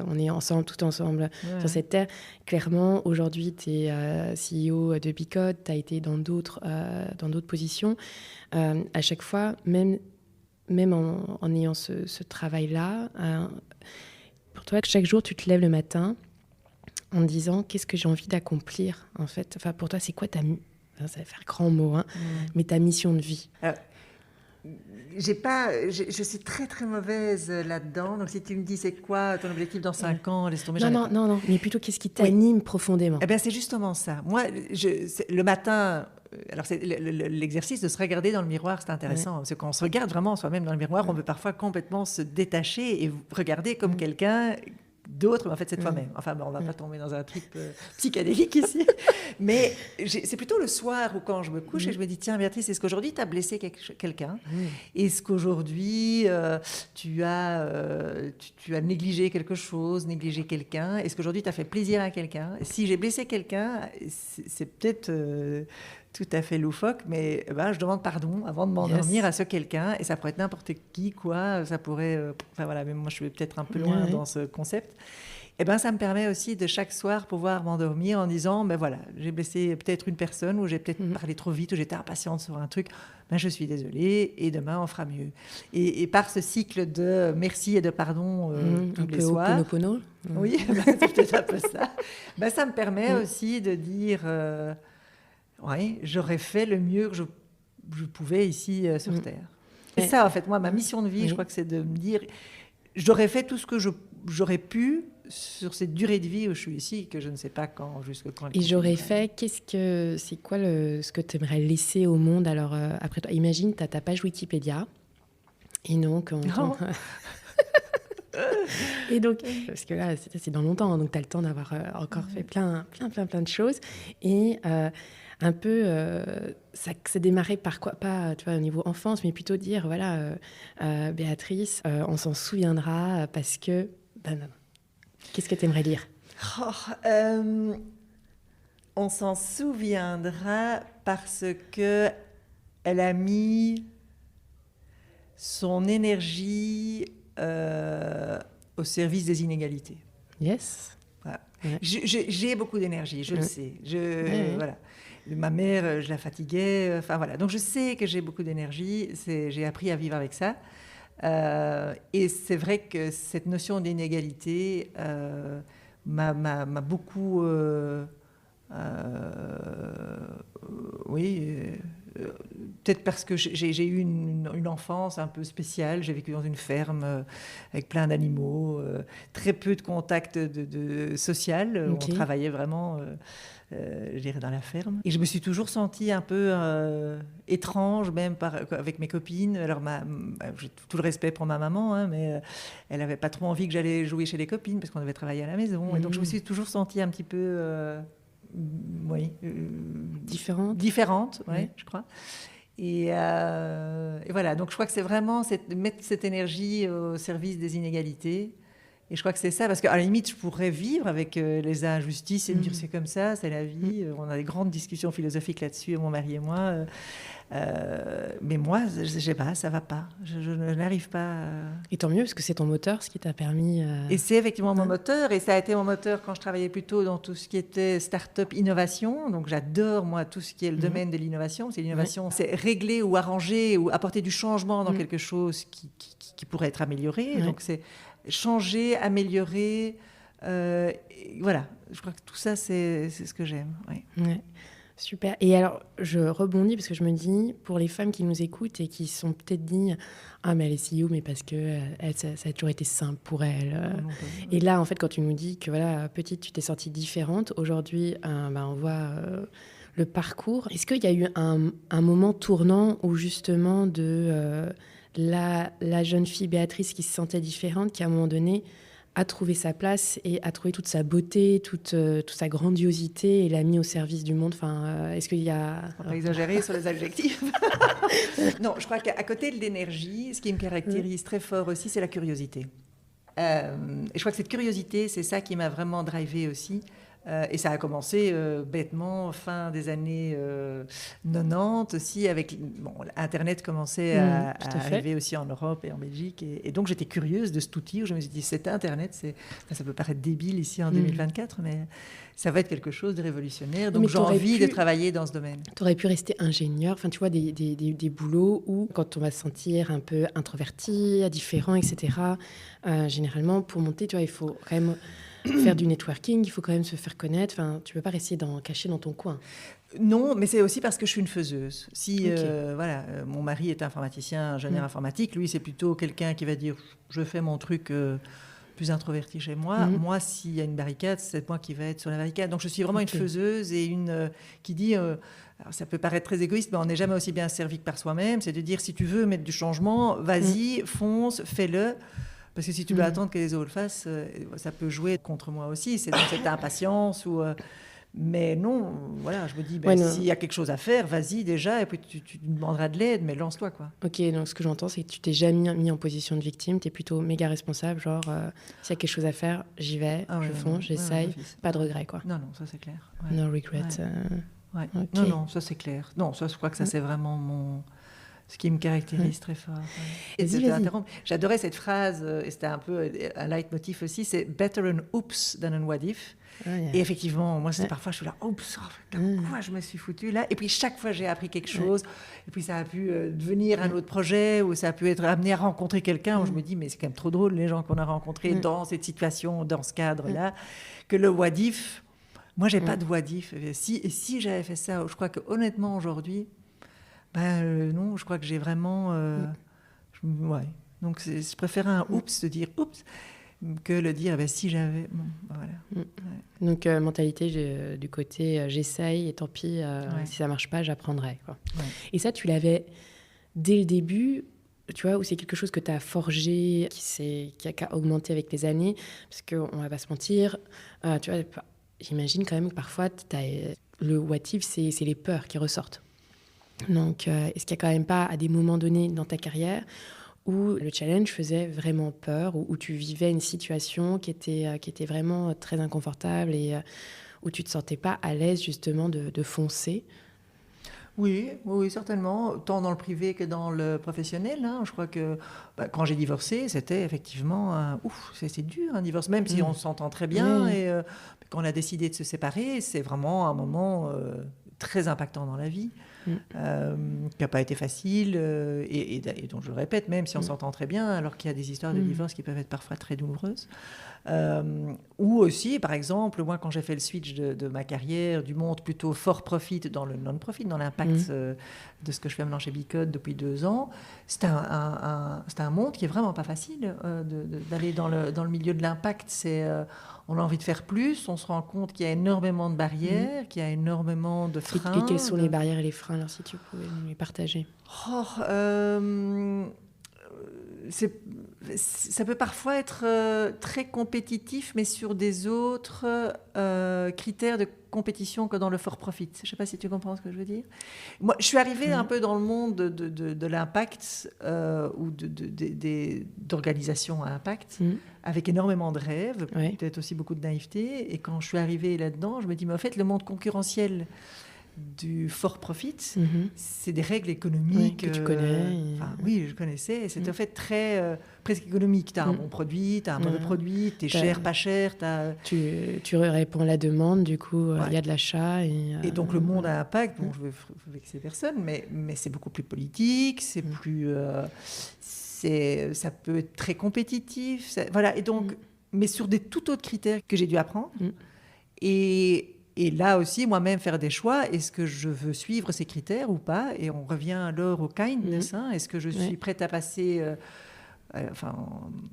on est ensemble, tout ensemble sur cette terre. Clairement, aujourd'hui, tu es CEO de Bicode, tu as été dans d'autres positions. À chaque fois, même en ayant ce travail-là, pour toi, chaque jour, tu te lèves le matin en te disant qu'est-ce que j'ai envie d'accomplir, en fait. Enfin, pour toi, c'est quoi ça va faire grand mot, mais ta mission de vie. Je suis très très mauvaise là-dedans. Donc si tu me dis c'est quoi ton objectif dans 5 ans, laisse tomber. Non, mais plutôt qu'est-ce qui t'anime profondément. Eh bien c'est justement ça. Moi, le matin, alors c'est l'exercice de se regarder dans le miroir, c'est intéressant. Parce que quand on se regarde vraiment soi-même dans le miroir, on peut parfois complètement se détacher et regarder comme quelqu'un d'autre, mais en fait c'est toi-même. Enfin, on ne va pas tomber dans un truc psychédélique ici. Mais c'est plutôt le soir ou quand je me couche et je me dis, tiens Béatrice, est-ce qu'aujourd'hui tu as blessé quelqu'un ? Est-ce qu'aujourd'hui tu as négligé quelque chose, négligé quelqu'un ? Est-ce qu'aujourd'hui tu as fait plaisir à quelqu'un ? Si j'ai blessé quelqu'un, c'est peut-être... tout à fait loufoque, mais je demande pardon avant de m'endormir à ce quelqu'un, et ça pourrait être n'importe qui, quoi, ça pourrait... mais moi je vais peut-être un peu loin dans ce concept. Et ça me permet aussi de chaque soir pouvoir m'endormir en disant, j'ai blessé peut-être une personne, ou j'ai peut-être parlé trop vite, ou j'étais impatiente sur un truc, je suis désolée, et demain on fera mieux. Et par ce cycle de merci et de pardon tous les soirs... Ho'oponopono. Oui, c'est peut-être un peu ça. Ça me permet aussi de dire... j'aurais fait le mieux que je pouvais ici sur Terre. C'est ça, en fait, moi, ma mission de vie, je crois que c'est de me dire, j'aurais fait tout ce que j'aurais pu sur cette durée de vie où je suis ici, que je ne sais pas jusque quand. Et j'aurais fait, c'est quoi ce que tu aimerais laisser au monde alors, après toi ? Imagine, tu as ta page Wikipédia, et donc... Et donc, parce que là, c'est dans longtemps, donc tu as le temps d'avoir encore fait plein de choses. Et un peu, ça démarrait par quoi ? Pas tu vois, au niveau enfance, mais plutôt dire, voilà, Béatrice, on s'en souviendra parce que... Qu'est-ce que tu aimerais dire ? On s'en souviendra parce que elle a mis son énergie... au service des inégalités. Yes. Voilà. Ouais. J'ai beaucoup d'énergie, je le sais. Voilà. Ma mère, je la fatiguais. Donc je sais que j'ai beaucoup d'énergie. J'ai appris à vivre avec ça. Et c'est vrai que cette notion d'inégalité m'a beaucoup... peut-être parce que j'ai eu une enfance un peu spéciale. J'ai vécu dans une ferme avec plein d'animaux, très peu de contact social. Okay. On travaillait vraiment, je dirais, dans la ferme. Et je me suis toujours sentie un peu étrange, même avec mes copines. Alors, j'ai tout le respect pour ma maman, hein, mais elle n'avait pas trop envie que j'allais jouer chez les copines parce qu'on devait travailler à la maison. Et donc, je me suis toujours sentie un petit peu... différente, ouais. Je crois. Et voilà, donc je crois que c'est vraiment mettre cette énergie au service des inégalités. Et je crois que c'est ça, parce qu'à la limite, je pourrais vivre avec les injustices et me dire c'est comme ça, c'est la vie. On a des grandes discussions philosophiques là-dessus, mon mari et moi. Mais moi, je sais pas, ça va pas. Je n'arrive pas. Et tant mieux, parce que c'est ton moteur, ce qui t'a permis. Et c'est effectivement mon moteur, et ça a été mon moteur quand je travaillais plutôt dans tout ce qui était start-up innovation. Donc j'adore moi tout ce qui est le domaine de l'innovation. C'est l'innovation, c'est régler ou arranger ou apporter du changement dans quelque chose qui pourrait être amélioré. Donc c'est changer, améliorer. Voilà, je crois que tout ça c'est ce que j'aime. Ouais. Super. Et alors, je rebondis parce que je me dis, pour les femmes qui nous écoutent et qui sont peut-être dit « Ah, mais elle est CEO, mais parce que ça a toujours été simple pour elle. » Et là, en fait, quand tu nous dis que, voilà, petite, tu t'es sentie différente, aujourd'hui, on voit le parcours. Est-ce qu'il y a eu un moment tournant où, justement, la jeune fille Béatrice qui se sentait différente, qui, à un moment donné, a trouvé sa place et a trouvé toute sa beauté, toute sa grandiosité et l'a mis au service du monde. Enfin, est-ce qu'il y a... On va exagérer sur les adjectifs. Non, je crois qu'à côté de l'énergie, ce qui me caractérise très fort aussi, c'est la curiosité. Et je crois que cette curiosité, c'est ça qui m'a vraiment drivée aussi. Et ça a commencé bêtement fin des années 90 aussi, avec Internet commençait à arriver aussi en Europe et en Belgique. Et donc j'étais curieuse de cet outil où je me suis dit, c'est Internet, ça peut paraître débile ici en 2024, mais ça va être quelque chose de révolutionnaire. Donc j'ai envie de travailler dans ce domaine. Tu aurais pu rester ingénieur, enfin tu vois, des boulots où quand on va se sentir un peu introverti, différent, etc., généralement pour monter, tu vois, il faut quand même... faire du networking, il faut quand même se faire connaître. Enfin, tu ne peux pas rester caché dans ton coin. Non, mais c'est aussi parce que je suis une faiseuse. Si mon mari est informaticien, ingénieur informatique, lui, c'est plutôt quelqu'un qui va dire « je fais mon truc plus introverti chez moi ». Moi, s'il y a une barricade, c'est moi qui vais être sur la barricade. Donc, je suis vraiment une faiseuse et une qui dit... alors, ça peut paraître très égoïste, mais on n'est jamais aussi bien servi que par soi-même. C'est de dire, si tu veux mettre du changement, vas-y, fonce, fais-le. Parce que si tu dois attendre que les autres le fassent, ça peut jouer contre moi aussi. C'est dans cette impatience. Mais non, voilà, je me dis, s'il y a quelque chose à faire, vas-y déjà, et puis tu demanderas de l'aide, mais lance-toi, quoi. Ok, donc ce que j'entends, c'est que tu t'es jamais mis en position de victime, tu es plutôt méga responsable, genre, s'il y a quelque chose à faire, j'y vais, je fonce, j'essaye, pas de regret, quoi. Non, ça c'est clair. No regret. Okay. Non, ça c'est clair. Non, ça, je crois que ça c'est vraiment ce qui me caractérise très fort. Et j'adorais cette phrase, et c'était un peu un leitmotiv aussi, c'est « better an oops than an what if ». Et effectivement, moi, parfois, je suis là, oups, pourquoi je me suis foutue là ? Et puis, chaque fois, j'ai appris quelque chose. Et puis, ça a pu devenir un autre projet, ou ça a pu être amené à rencontrer quelqu'un, où je me dis, mais c'est quand même trop drôle, les gens qu'on a rencontrés dans cette situation, dans ce cadre-là, que le what if. Moi, j'ai pas de what if. Si j'avais fait ça, je crois que honnêtement, aujourd'hui, non, je crois que j'ai vraiment... Donc, je préfère un oups, se dire oups, que le dire si j'avais... Bon, voilà. Donc, mentalité du côté j'essaye et tant pis, si ça marche pas, j'apprendrai, quoi. Et ça, tu l'avais dès le début, tu vois, ou c'est quelque chose que tu as forgé, qui a augmenté avec les années, parce qu'on va pas se mentir, tu vois, j'imagine quand même que parfois, le what if, c'est les peurs qui ressortent. Donc, est-ce qu'il n'y a quand même pas, à des moments donnés dans ta carrière, où le challenge faisait vraiment peur, où tu vivais une situation qui était vraiment très inconfortable et où tu ne te sentais pas à l'aise justement de foncer? Oui, certainement, tant dans le privé que dans le professionnel. Hein. Je crois que quand j'ai divorcé, c'était effectivement c'est dur un divorce, même si on s'entend très bien. Et quand on a décidé de se séparer, c'est vraiment un moment très impactant dans la vie. qui n'a pas été facile, et dont je le répète, même si on s'entend très bien, alors qu'il y a des histoires de divorce qui peuvent être parfois très douloureuses. Ou aussi, par exemple, moi, quand j'ai fait le switch de ma carrière, du monde plutôt for profit dans le non-profit, dans l'impact de ce que je fais maintenant chez Bicode depuis 2 ans, c'est un monde qui est vraiment pas facile d'aller dans le milieu de l'impact. On a envie de faire plus, on se rend compte qu'il y a énormément de barrières, qu'il y a énormément de freins. Et quelles sont les barrières et les freins, alors, si tu pouvais nous les partager? Ça peut parfois être très compétitif, mais sur des autres critères de compétition que dans le for-profit. Je ne sais pas si tu comprends ce que je veux dire. Moi, je suis arrivée un peu dans le monde de l'impact ou d'organisation à impact, avec énormément de rêves, peut-être aussi beaucoup de naïveté. Et quand je suis arrivée là-dedans, je me dis, mais en fait, le monde concurrentiel du for-profit, c'est des règles économiques que tu connais. Oui, je connaissais. Et c'est en fait très presque économique. Tu as un bon produit, tu as un mauvais produit, tu es cher, pas cher. Tu réponds à la demande, du coup, il y a de l'achat. Et donc le monde a un impact. Bon, je veux vexer personne, mais c'est beaucoup plus politique, c'est plus... ça peut être très compétitif. Voilà. Et donc, mais sur des tout autres critères que j'ai dû apprendre. Et là aussi, moi-même, faire des choix. Est-ce que je veux suivre ces critères ou pas? Et on revient alors au kindness. Est-ce que je suis prête à passer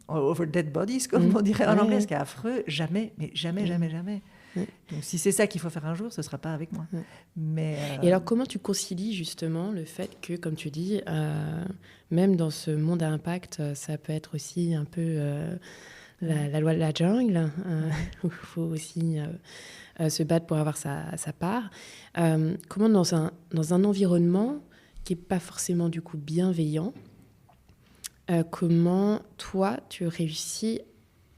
over dead bodies, comme on dirait en anglais, ce qui est affreux? Jamais, mais jamais, jamais, jamais. Donc, si c'est ça qu'il faut faire un jour, ce ne sera pas avec moi. Mais, Et alors, comment tu concilies justement le fait que, comme tu dis, même dans ce monde à impact, ça peut être aussi un peu la loi de la jungle, où il faut aussi... se battre pour avoir sa part. Comment dans un environnement qui n'est pas forcément du coup bienveillant, comment toi tu réussis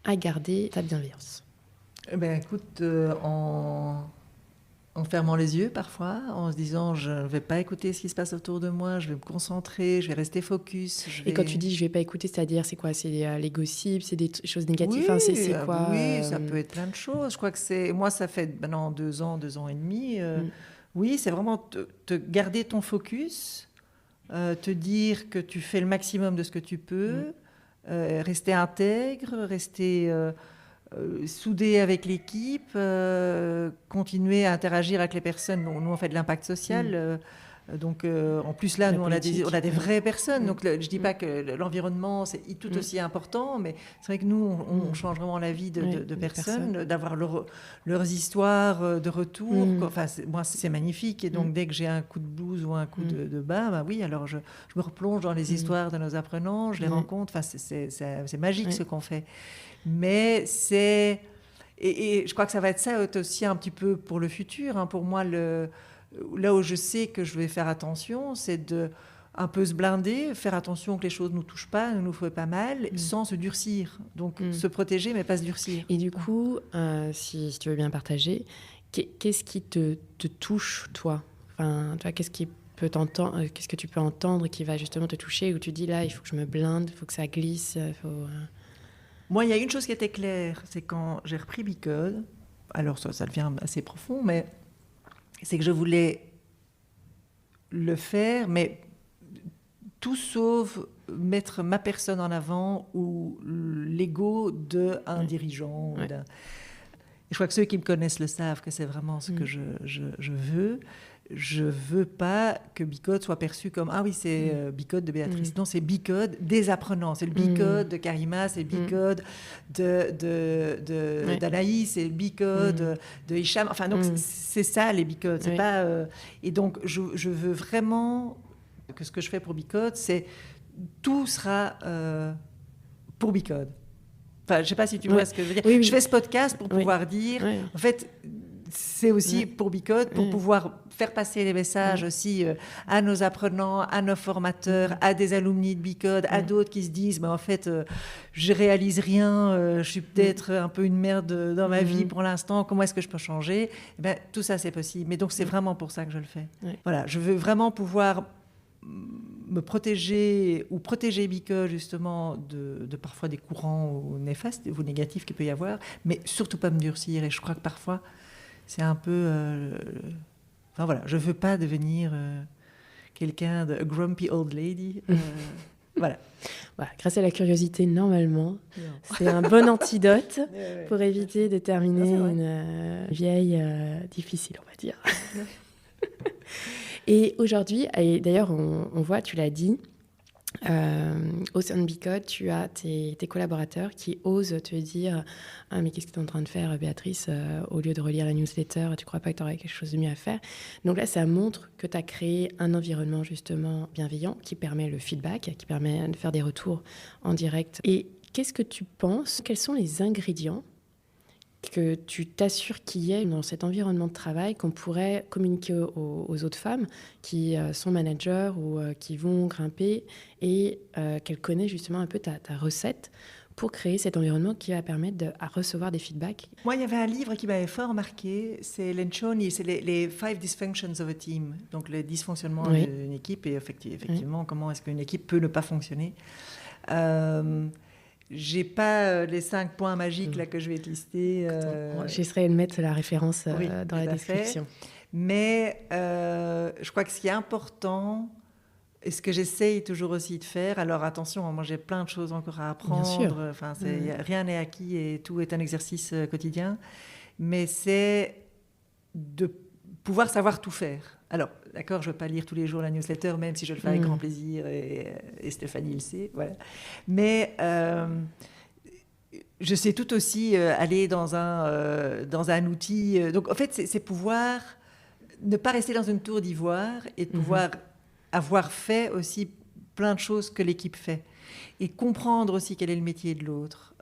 à garder ta bienveillance? Écoute, en fermant les yeux parfois, en se disant je ne vais pas écouter ce qui se passe autour de moi, je vais me concentrer, je vais rester focus. Et quand tu dis je ne vais pas écouter, c'est-à-dire c'est quoi? C'est les gossips, c'est des choses négatives? Oui, c'est quoi? Oui, ça peut être plein de choses. Je crois que moi ça fait maintenant 2 ans et demi. Oui, c'est vraiment te garder ton focus, te dire que tu fais le maximum de ce que tu peux, rester intègre, rester... soudé avec l'équipe, continuer à interagir avec les personnes. Nous, on fait de l'impact social. Donc, en plus, là, nous, on a des vraies personnes. Donc, je ne dis pas que l'environnement, c'est tout aussi important, mais c'est vrai que nous, on change vraiment la vie de personnes, d'avoir leurs histoires de retour. Enfin, moi, c'est magnifique. Et donc, dès que j'ai un coup de blues ou un coup de bas, oui, alors je me replonge dans les histoires de nos apprenants, je les rencontre. Enfin, c'est magique ce qu'on fait. Mais c'est... Et je crois que ça va être ça aussi un petit peu pour le futur. Pour moi, là où je sais que je vais faire attention, c'est de un peu se blinder, faire attention que les choses ne nous touchent pas, ne nous font pas mal, sans se durcir. Donc, se protéger, mais pas se durcir. Et du coup, si tu veux bien partager, qu'est-ce qui te touche, toi? Enfin, toi, qu'est-ce que tu peux entendre qui va justement te toucher, où tu dis, là, il faut que je me blinde, il faut que ça glisse, Moi, il y a une chose qui était claire, c'est quand j'ai repris Bicode, alors ça devient assez profond, mais c'est que je voulais le faire, mais tout sauf mettre ma personne en avant ou l'ego d'un dirigeant. Et je crois que ceux qui me connaissent le savent que c'est vraiment ce que je veux. Je ne veux pas que Bicode soit perçu comme « Ah oui, c'est Bicode de Béatrice ». Non, c'est Bicode des apprenants. C'est le Bicode de Karima, c'est le Bicode d'Anaïs, c'est le Bicode de Hicham. Enfin, donc, c'est ça, les Bicodes. C'est pas, et donc, je veux vraiment que ce que je fais pour Bicode, c'est tout sera pour Bicode. Enfin, je ne sais pas si tu vois ce que je veux dire. Oui. Je fais ce podcast pour pouvoir dire... En fait... C'est aussi pour Bicode, pour pouvoir faire passer les messages aussi à nos apprenants, à nos formateurs, à des alumni de Bicode, à d'autres qui se disent en fait, je réalise rien, je suis peut-être un peu une merde dans ma vie pour l'instant, comment est-ce que je peux changer? Tout ça, c'est possible. Mais donc, c'est vraiment pour ça que je le fais. Voilà, je veux vraiment pouvoir me protéger ou protéger Bicode justement de parfois des courants néfastes ou négatifs qu'il peut y avoir, mais surtout pas me durcir. Et je crois que parfois... C'est un peu... Enfin voilà, je ne veux pas devenir quelqu'un de grumpy old lady. Voilà. Voilà, grâce à la curiosité, normalement, c'est un bon antidote pour éviter de terminer une vieille difficile, on va dire. Et aujourd'hui, et d'ailleurs, on voit, tu l'as dit, au sein de Bicode, tu as tes collaborateurs qui osent te dire « Ah, mais qu'est-ce que tu es en train de faire, Béatrice au lieu de relire la newsletter, tu ne crois pas que tu aurais quelque chose de mieux à faire ?» Donc là, ça montre que tu as créé un environnement justement bienveillant qui permet le feedback, qui permet de faire des retours en direct. Et qu'est-ce que tu penses? Quels sont les ingrédients que tu t'assures qu'il y ait dans cet environnement de travail qu'on pourrait communiquer aux autres femmes qui sont managers ou qui vont grimper et qu'elles connaissent justement un peu ta recette pour créer cet environnement qui va permettre de recevoir des feedbacks? Moi, il y avait un livre qui m'avait fort marqué, c'est Lencioni, c'est les 5 dysfunctions of a team, donc les dysfonctionnements d'une équipe et effectivement comment est-ce qu'une équipe peut ne pas fonctionner. J'ai pas les 5 points magiques là que je vais te lister. J'essaierai de mettre la référence dans la description. Mais je crois que ce qui est important, et ce que j'essaye toujours aussi de faire, alors attention, moi j'ai plein de choses encore à apprendre, enfin, rien n'est acquis et tout est un exercice quotidien, mais c'est de pouvoir savoir tout faire. Alors, d'accord, je ne veux pas lire tous les jours la newsletter, même si je le fais avec grand plaisir, et Stéphanie le sait, voilà. Mais je sais tout aussi aller dans un outil. Donc, en fait, c'est pouvoir ne pas rester dans une tour d'ivoire et de pouvoir avoir fait aussi plein de choses que l'équipe fait. Et comprendre aussi quel est le métier de l'autre.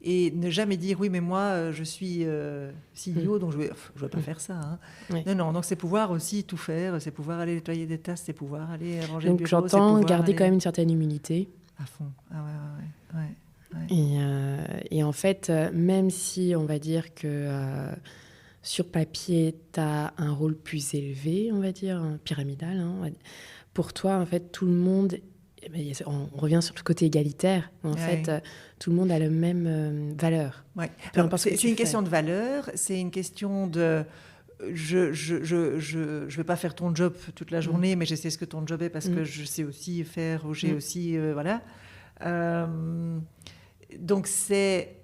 Et ne jamais dire, oui, mais moi, je suis CEO, donc je ne vais pas faire ça. Hein. Oui. Non, donc c'est pouvoir aussi tout faire, c'est pouvoir aller nettoyer des tasses, c'est pouvoir aller ranger donc, le bureau. Donc j'entends garder quand même une certaine humilité. À fond, ouais. Et en fait, même si on va dire que sur papier, tu as un rôle plus élevé, on va dire, pyramidal, hein, pour toi, en fait, tout le monde... On revient sur le côté égalitaire. En fait, tout le monde a la même valeur. Ouais. C'est une question de valeur, c'est une question de... Je vais pas faire ton job toute la journée, mais je sais ce que ton job est parce que je sais aussi faire, ou j'ai aussi... voilà. Donc, c'est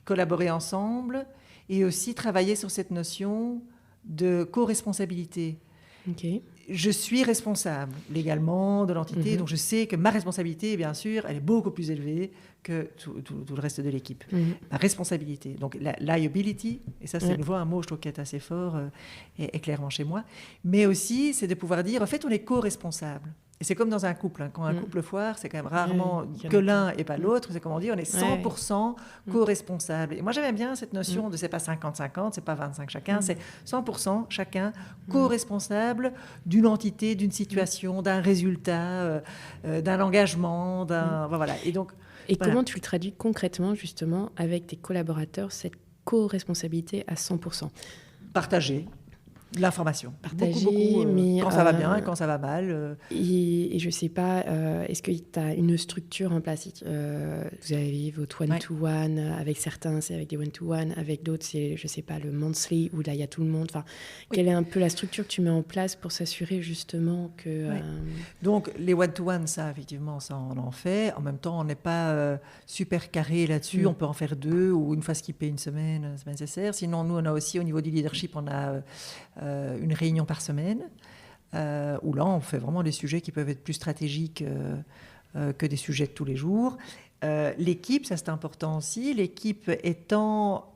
collaborer ensemble et aussi travailler sur cette notion de co-responsabilité. OK. Je suis responsable légalement de l'entité, donc je sais que ma responsabilité, bien sûr, elle est beaucoup plus élevée que tout le reste de l'équipe. Ma responsabilité, donc la liability, et ça c'est de nouveau un mot je trouve qui est assez fort et clairement chez moi, mais aussi c'est de pouvoir dire, en fait on est co-responsable. Et c'est comme dans un couple, hein. Quand un couple foire, c'est quand même rarement que l'un et pas l'autre, c'est comme on dit, on est 100% co-responsable. Et moi j'aime bien cette notion de c'est pas 50-50, c'est pas 25 chacun, c'est 100% chacun co-responsable d'une entité, d'une situation, d'un résultat, d'un engagement, voilà. Et donc, comment tu le traduis concrètement justement avec tes collaborateurs, cette co-responsabilité à 100%? Partager l'information. Partager, beaucoup, mais... quand ça va bien, quand ça va mal. Et je ne sais pas, est-ce que tu as une structure en place? Vous avez votre one-to-one, avec certains, c'est avec des one-to-one, avec d'autres, c'est, je ne sais pas, le monthly, où là, il y a tout le monde. Enfin, quelle est un peu la structure que tu mets en place pour s'assurer justement que... Donc, les one-to-one, ça, effectivement, ça, on en fait. En même temps, on n'est pas super carré là-dessus. On peut en faire 2 ou une fois skipper une semaine, c'est nécessaire. Sinon, nous, on a aussi, au niveau du leadership, on a... une réunion par semaine, où là, on fait vraiment des sujets qui peuvent être plus stratégiques que des sujets de tous les jours. L'équipe, ça c'est important aussi, l'équipe étant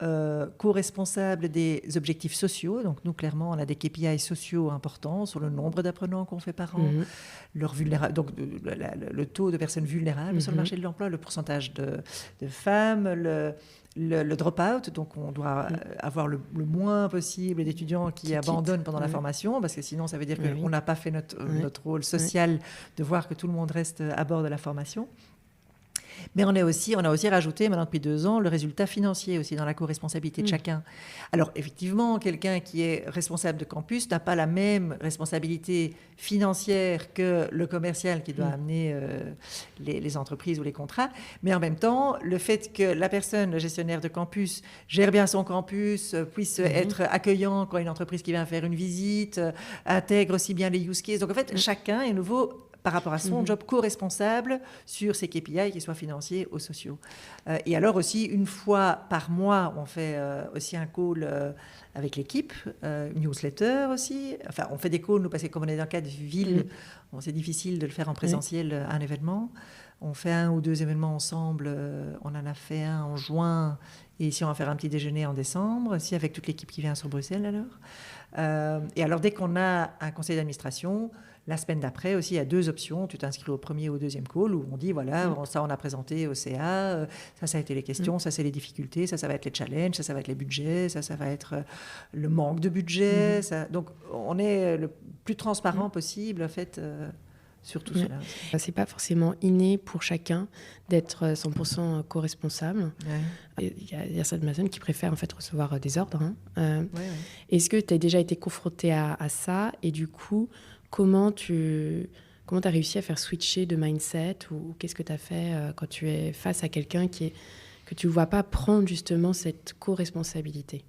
co-responsable des objectifs sociaux, donc nous, clairement, on a des KPI sociaux importants sur le nombre d'apprenants qu'on fait par an, donc le taux de personnes vulnérables sur le marché de l'emploi, le pourcentage de femmes, le drop-out, donc on doit avoir le moins possible d'étudiants qui abandonnent pendant la formation, parce que sinon ça veut dire qu'on n'a pas fait notre rôle social de voir que tout le monde reste à bord de la formation. Mais on a aussi rajouté, maintenant depuis 2 ans, le résultat financier aussi dans la co-responsabilité de chacun. Alors, effectivement, quelqu'un qui est responsable de campus n'a pas la même responsabilité financière que le commercial qui doit amener les entreprises ou les contrats. Mais en même temps, le fait que la personne, le gestionnaire de campus, gère bien son campus, puisse être accueillant quand une entreprise qui vient faire une visite, intègre aussi bien les use cases. Donc, en fait, chacun est nouveau par rapport à son job co-responsable sur ses KPI, qu'ils soient financiers ou sociaux. Et alors aussi, une fois par mois, on fait aussi un call avec l'équipe, une newsletter aussi. Enfin, on fait des calls, nous, parce que comme on est dans le cadre de ville, c'est difficile de le faire en présentiel, un événement. On fait 1 ou 2 événements ensemble. On en a fait un en juin. Et ici, on va faire un petit déjeuner en décembre, aussi avec toute l'équipe qui vient sur Bruxelles alors. Et alors, dès qu'on a un conseil d'administration, la semaine d'après aussi, il y a 2 options. Tu t'inscris au premier ou au deuxième call où on dit, voilà, ça on a présenté au CA, ça a été les questions, ça c'est les difficultés, ça va être les challenges, ça va être les budgets, ça va être le manque de budget. Donc, on est le plus transparent possible, en fait, sur tout cela. C'est pas forcément inné pour chacun d'être 100% co-responsable. Il y a certaines personnes qui préfèrent en fait recevoir des ordres. Est-ce que tu as déjà été confronté à ça et du coup, comment tu as réussi à faire switcher de mindset ou qu'est-ce que tu as fait quand tu es face à quelqu'un que tu ne vois pas prendre justement cette co-responsabilité?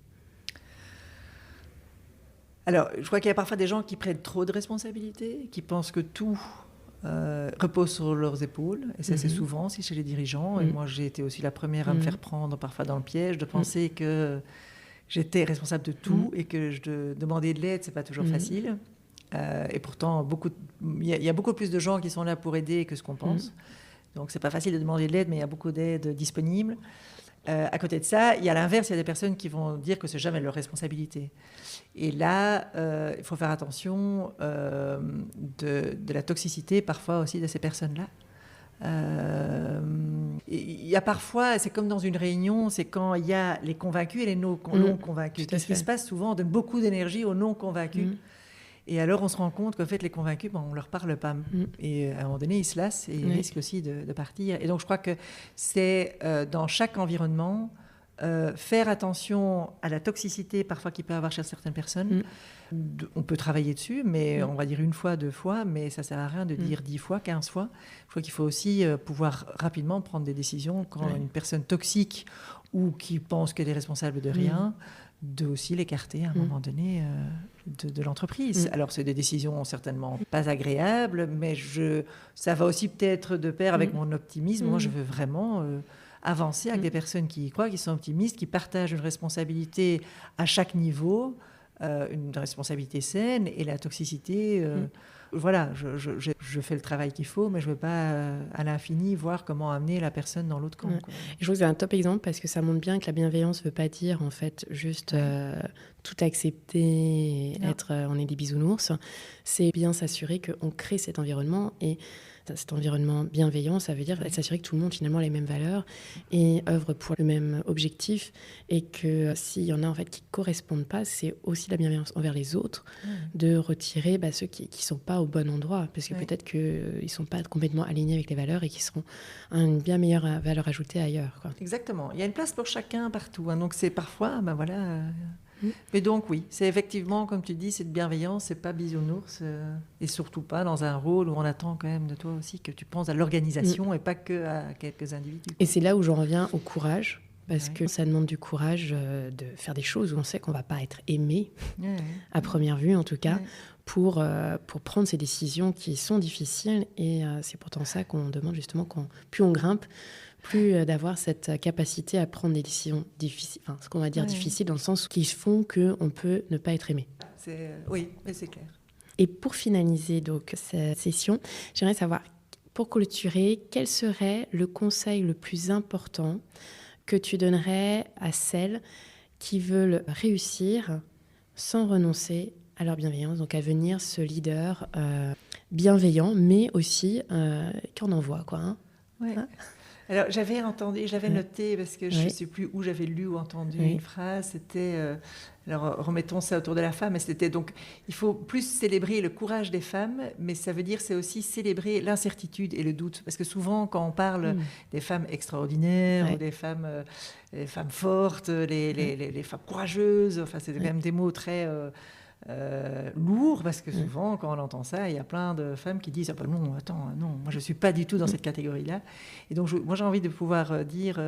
Alors, je crois qu'il y a parfois des gens qui prennent trop de responsabilités, qui pensent que tout repose sur leurs épaules. Et ça, c'est souvent aussi chez les dirigeants. Et moi, j'ai été aussi la première à me faire prendre parfois dans le piège de penser que j'étais responsable de tout et que demander de l'aide, ce n'est pas toujours facile. Et pourtant, il y a beaucoup plus de gens qui sont là pour aider que ce qu'on pense. Donc, ce n'est pas facile de demander de l'aide, mais il y a beaucoup d'aides disponibles. À côté de ça, il y a l'inverse, il y a des personnes qui vont dire que ce n'est jamais leur responsabilité. Et là, il faut faire attention de la toxicité parfois aussi de ces personnes-là. Il y a parfois, c'est comme dans une réunion, c'est quand il y a les convaincus et les non convaincus. Qu'est-ce qui se passe souvent? On donne beaucoup d'énergie aux non convaincus. Et alors, on se rend compte qu'en fait, les convaincus, on ne leur parle pas. Et à un moment donné, ils se lassent et ils risquent aussi de partir. Et donc, je crois que c'est dans chaque environnement, faire attention à la toxicité parfois qu'il peut y avoir chez certaines personnes. On peut travailler dessus, mais on va dire 1 fois, 2 fois, mais ça ne sert à rien de dire 10 fois, 15 fois. Je crois qu'il faut aussi pouvoir rapidement prendre des décisions quand une personne toxique ou qui pense qu'elle est responsable de rien, de aussi l'écarter à un moment donné de l'entreprise. Alors, c'est des décisions certainement pas agréables, mais ça va aussi peut-être de pair avec mon optimisme. Moi, je veux vraiment avancer avec des personnes qui y croient, qui sont optimistes, qui partagent une responsabilité à chaque niveau, une responsabilité saine, et la toxicité... Voilà, je fais le travail qu'il faut, mais je ne veux pas à l'infini voir comment amener la personne dans l'autre camp. Quoi. Je trouve que c'est un top exemple parce que ça montre bien que la bienveillance ne veut pas dire en fait juste tout accepter, on est des bisounours. C'est bien s'assurer qu'on crée cet environnement et cet environnement bienveillant, ça veut dire s'assurer que tout le monde finalement a les mêmes valeurs et œuvre pour le même objectif et que s'il y en a en fait qui ne correspondent pas, c'est aussi la bienveillance envers les autres de retirer ceux qui ne sont pas au bon endroit parce que peut-être qu'ils ne sont pas complètement alignés avec les valeurs et qu'ils seront une bien meilleure valeur ajoutée ailleurs. Quoi. Exactement. Il y a une place pour chacun partout. Donc c'est parfois, Mais donc oui, c'est effectivement, comme tu dis, cette bienveillance, c'est pas bisounours et surtout pas dans un rôle où on attend quand même de toi aussi que tu penses à l'organisation et pas que à quelques individus. Et c'est là où j'en reviens au courage, parce que ça demande du courage de faire des choses où on sait qu'on va pas être aimé, à première vue en tout cas, pour prendre ces décisions qui sont difficiles et c'est pourtant ça qu'on demande justement, plus on grimpe, plus d'avoir cette capacité à prendre des décisions difficiles, ce qu'on va dire difficiles dans le sens qui font qu'on peut ne pas être aimé. Oui, mais c'est clair. Et pour finaliser donc cette session, j'aimerais savoir, pour clôturer, quel serait le conseil le plus important que tu donnerais à celles qui veulent réussir sans renoncer à leur bienveillance, donc à devenir ce leader bienveillant, mais aussi qu'on envoie, quoi. Alors, j'avais noté, parce que je ne sais plus où j'avais lu ou entendu une phrase, c'était Alors, remettons ça autour de la femme. Donc, il faut plus célébrer le courage des femmes, mais ça veut dire c'est aussi célébrer l'incertitude et le doute. Parce que souvent, quand on parle des femmes extraordinaires ou des femmes fortes, les femmes courageuses, enfin, c'est quand même des mots très lourds, parce que souvent, quand on entend ça, il y a plein de femmes qui disent « Ah ben non, attends, non, moi je ne suis pas du tout dans cette catégorie-là ». Et donc, moi j'ai envie de pouvoir dire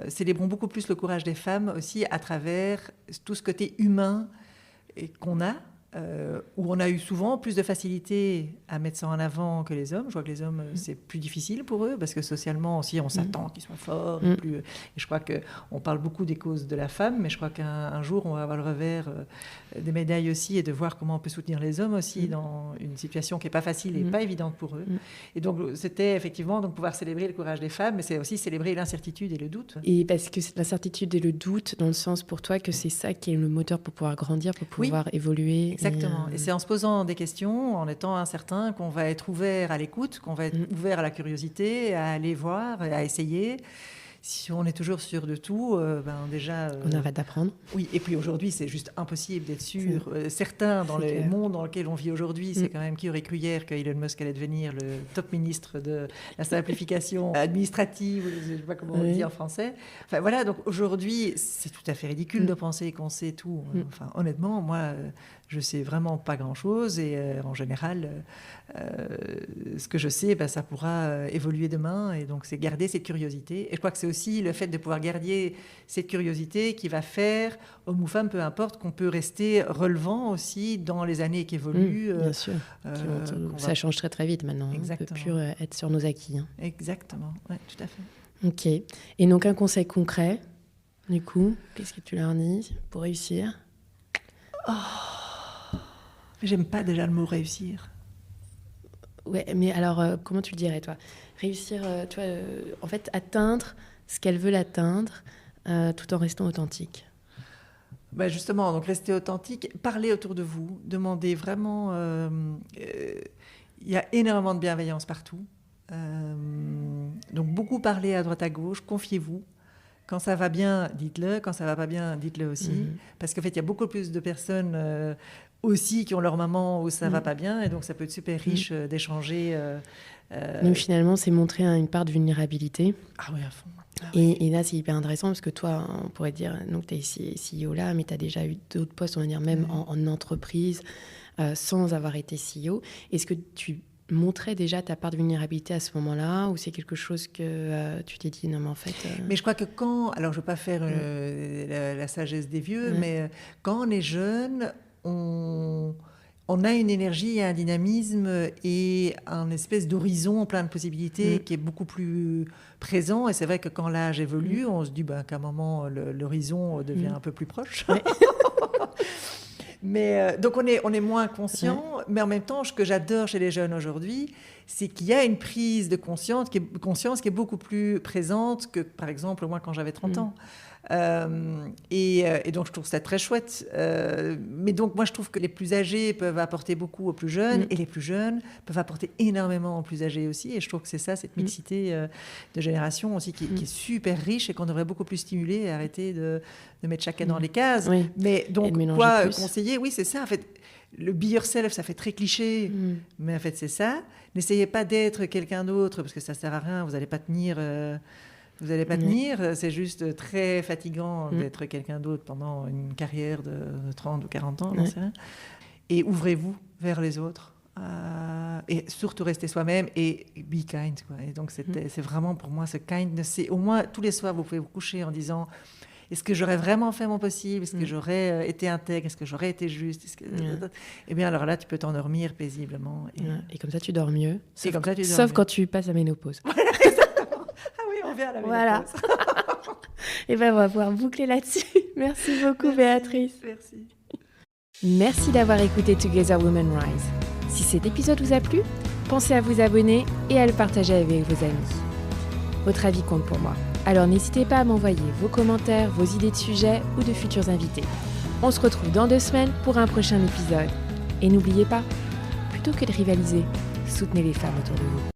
célébrons beaucoup plus le courage des femmes aussi à travers tout ce côté humain qu'on a, où on a eu souvent plus de facilité à mettre ça en avant que les hommes. Je vois que les hommes, c'est plus difficile pour eux, parce que socialement aussi, on s'attend qu'ils soient forts. Et je crois qu'on parle beaucoup des causes de la femme, mais je crois qu'un jour, on va avoir le revers des médailles aussi, et de voir comment on peut soutenir les hommes aussi dans une situation qui n'est pas facile et pas évidente pour eux. Et donc, c'était effectivement donc, pouvoir célébrer le courage des femmes, mais c'est aussi célébrer l'incertitude et le doute. Et parce que c'est l'incertitude et le doute, dans le sens pour toi que c'est ça qui est le moteur pour pouvoir grandir, pour pouvoir évoluer. Exactement. Et c'est en se posant des questions, en étant incertain, qu'on va être ouvert à l'écoute, qu'on va être ouvert à la curiosité, à aller voir, à essayer. Si on est toujours sûr de tout, déjà... on arrête d'apprendre. Oui, et puis aujourd'hui, c'est juste impossible d'être sûr. Certains, dans le monde dans lequel on vit aujourd'hui, c'est quand même qui aurait cru hier qu'Elon Musk allait devenir le top ministre de la simplification administrative, je ne sais pas comment on dit en français. Enfin voilà, donc aujourd'hui, c'est tout à fait ridicule de penser qu'on sait tout. Enfin, honnêtement, moi, je ne sais vraiment pas grand-chose, et en général, ce que je sais, ça pourra évoluer demain, et donc c'est garder cette curiosité. Et je crois que c'est aussi le fait de pouvoir garder cette curiosité qui va faire, homme ou femme, peu importe, qu'on peut rester relevant aussi dans les années qui évoluent. Bien sûr. Ça change très très vite maintenant. Exactement. On ne peut plus être sur nos acquis. Exactement, oui, tout à fait. Ok. Et donc un conseil concret, du coup, qu'est-ce que tu leur dis pour réussir? J'aime pas déjà le mot réussir. Ouais, mais alors, comment tu le dirais, toi? Réussir, en fait, atteindre ce qu'elle veut l'atteindre, tout en restant authentique. Justement, donc rester authentique, parler autour de vous, demander vraiment... Il y a énormément de bienveillance partout. Donc beaucoup parler à droite à gauche, confiez-vous. Quand ça va bien, dites-le. Quand ça va pas bien, dites-le aussi. Parce qu'en fait, il y a beaucoup plus de personnes aussi qui ont leur moment où ça va pas bien. Et donc, ça peut être super riche d'échanger. Donc, finalement, c'est montrer une part de vulnérabilité. Ah oui, à fond. Et là, c'est hyper intéressant parce que toi, on pourrait dire, donc tu es CEO là, mais tu as déjà eu d'autres postes, on va dire même en entreprise, sans avoir été CEO. Est-ce que tu montrais déjà ta part de vulnérabilité à ce moment-là, ou c'est quelque chose que tu t'es dit, non mais en fait... Mais je crois que alors je ne veux pas faire la sagesse des vieux, mais quand on est jeune, on a une énergie, un dynamisme et un espèce d'horizon plein de possibilités qui est beaucoup plus présent. Et c'est vrai que quand l'âge évolue, on se dit qu'à un moment, l'horizon devient un peu plus proche. Ouais. Mais donc on est moins conscient, mais en même temps, ce que j'adore chez les jeunes aujourd'hui, c'est qu'il y a une prise de conscience qui est beaucoup plus présente que, par exemple, moi quand j'avais 30 ans. Et donc je trouve ça très chouette. Mais donc moi je trouve que les plus âgés peuvent apporter beaucoup aux plus jeunes, et les plus jeunes peuvent apporter énormément aux plus âgés aussi. Et je trouve que c'est ça, cette mixité de génération aussi qui est super riche et qu'on devrait beaucoup plus stimuler et arrêter de mettre chacun dans les cases. Mais donc quoi conseiller? Oui, c'est ça en fait. Le be yourself, ça fait très cliché, mais en fait c'est ça. N'essayez pas d'être quelqu'un d'autre parce que ça sert à rien. Vous n'allez pas tenir. Vous n'allez pas tenir, c'est juste très fatigant d'être quelqu'un d'autre pendant une carrière de 30 ou 40 ans, j'en sais rien. Et ouvrez-vous vers les autres. Et surtout restez soi-même et be kind. Quoi. Et donc c'est vraiment pour moi ce kindness. C'est au moins tous les soirs, vous pouvez vous coucher en disant... Est-ce que j'aurais vraiment fait mon possible? Est-ce que j'aurais été intègre? Est-ce que j'aurais été juste? Eh bien, alors là, tu peux t'endormir paisiblement. Et comme ça, tu dors mieux. Sauf quand tu passes la ménopause. Voilà, exactement. Ah oui, on vient à la ménopause. Voilà. Et bien, on va pouvoir boucler là-dessus. Merci beaucoup, Béatrice. Merci. Merci d'avoir écouté Together Women Rise. Si cet épisode vous a plu, pensez à vous abonner et à le partager avec vos amis. Votre avis compte pour moi. Alors n'hésitez pas à m'envoyer vos commentaires, vos idées de sujets ou de futurs invités. On se retrouve dans 2 semaines pour un prochain épisode. Et n'oubliez pas, plutôt que de rivaliser, soutenez les femmes autour de vous.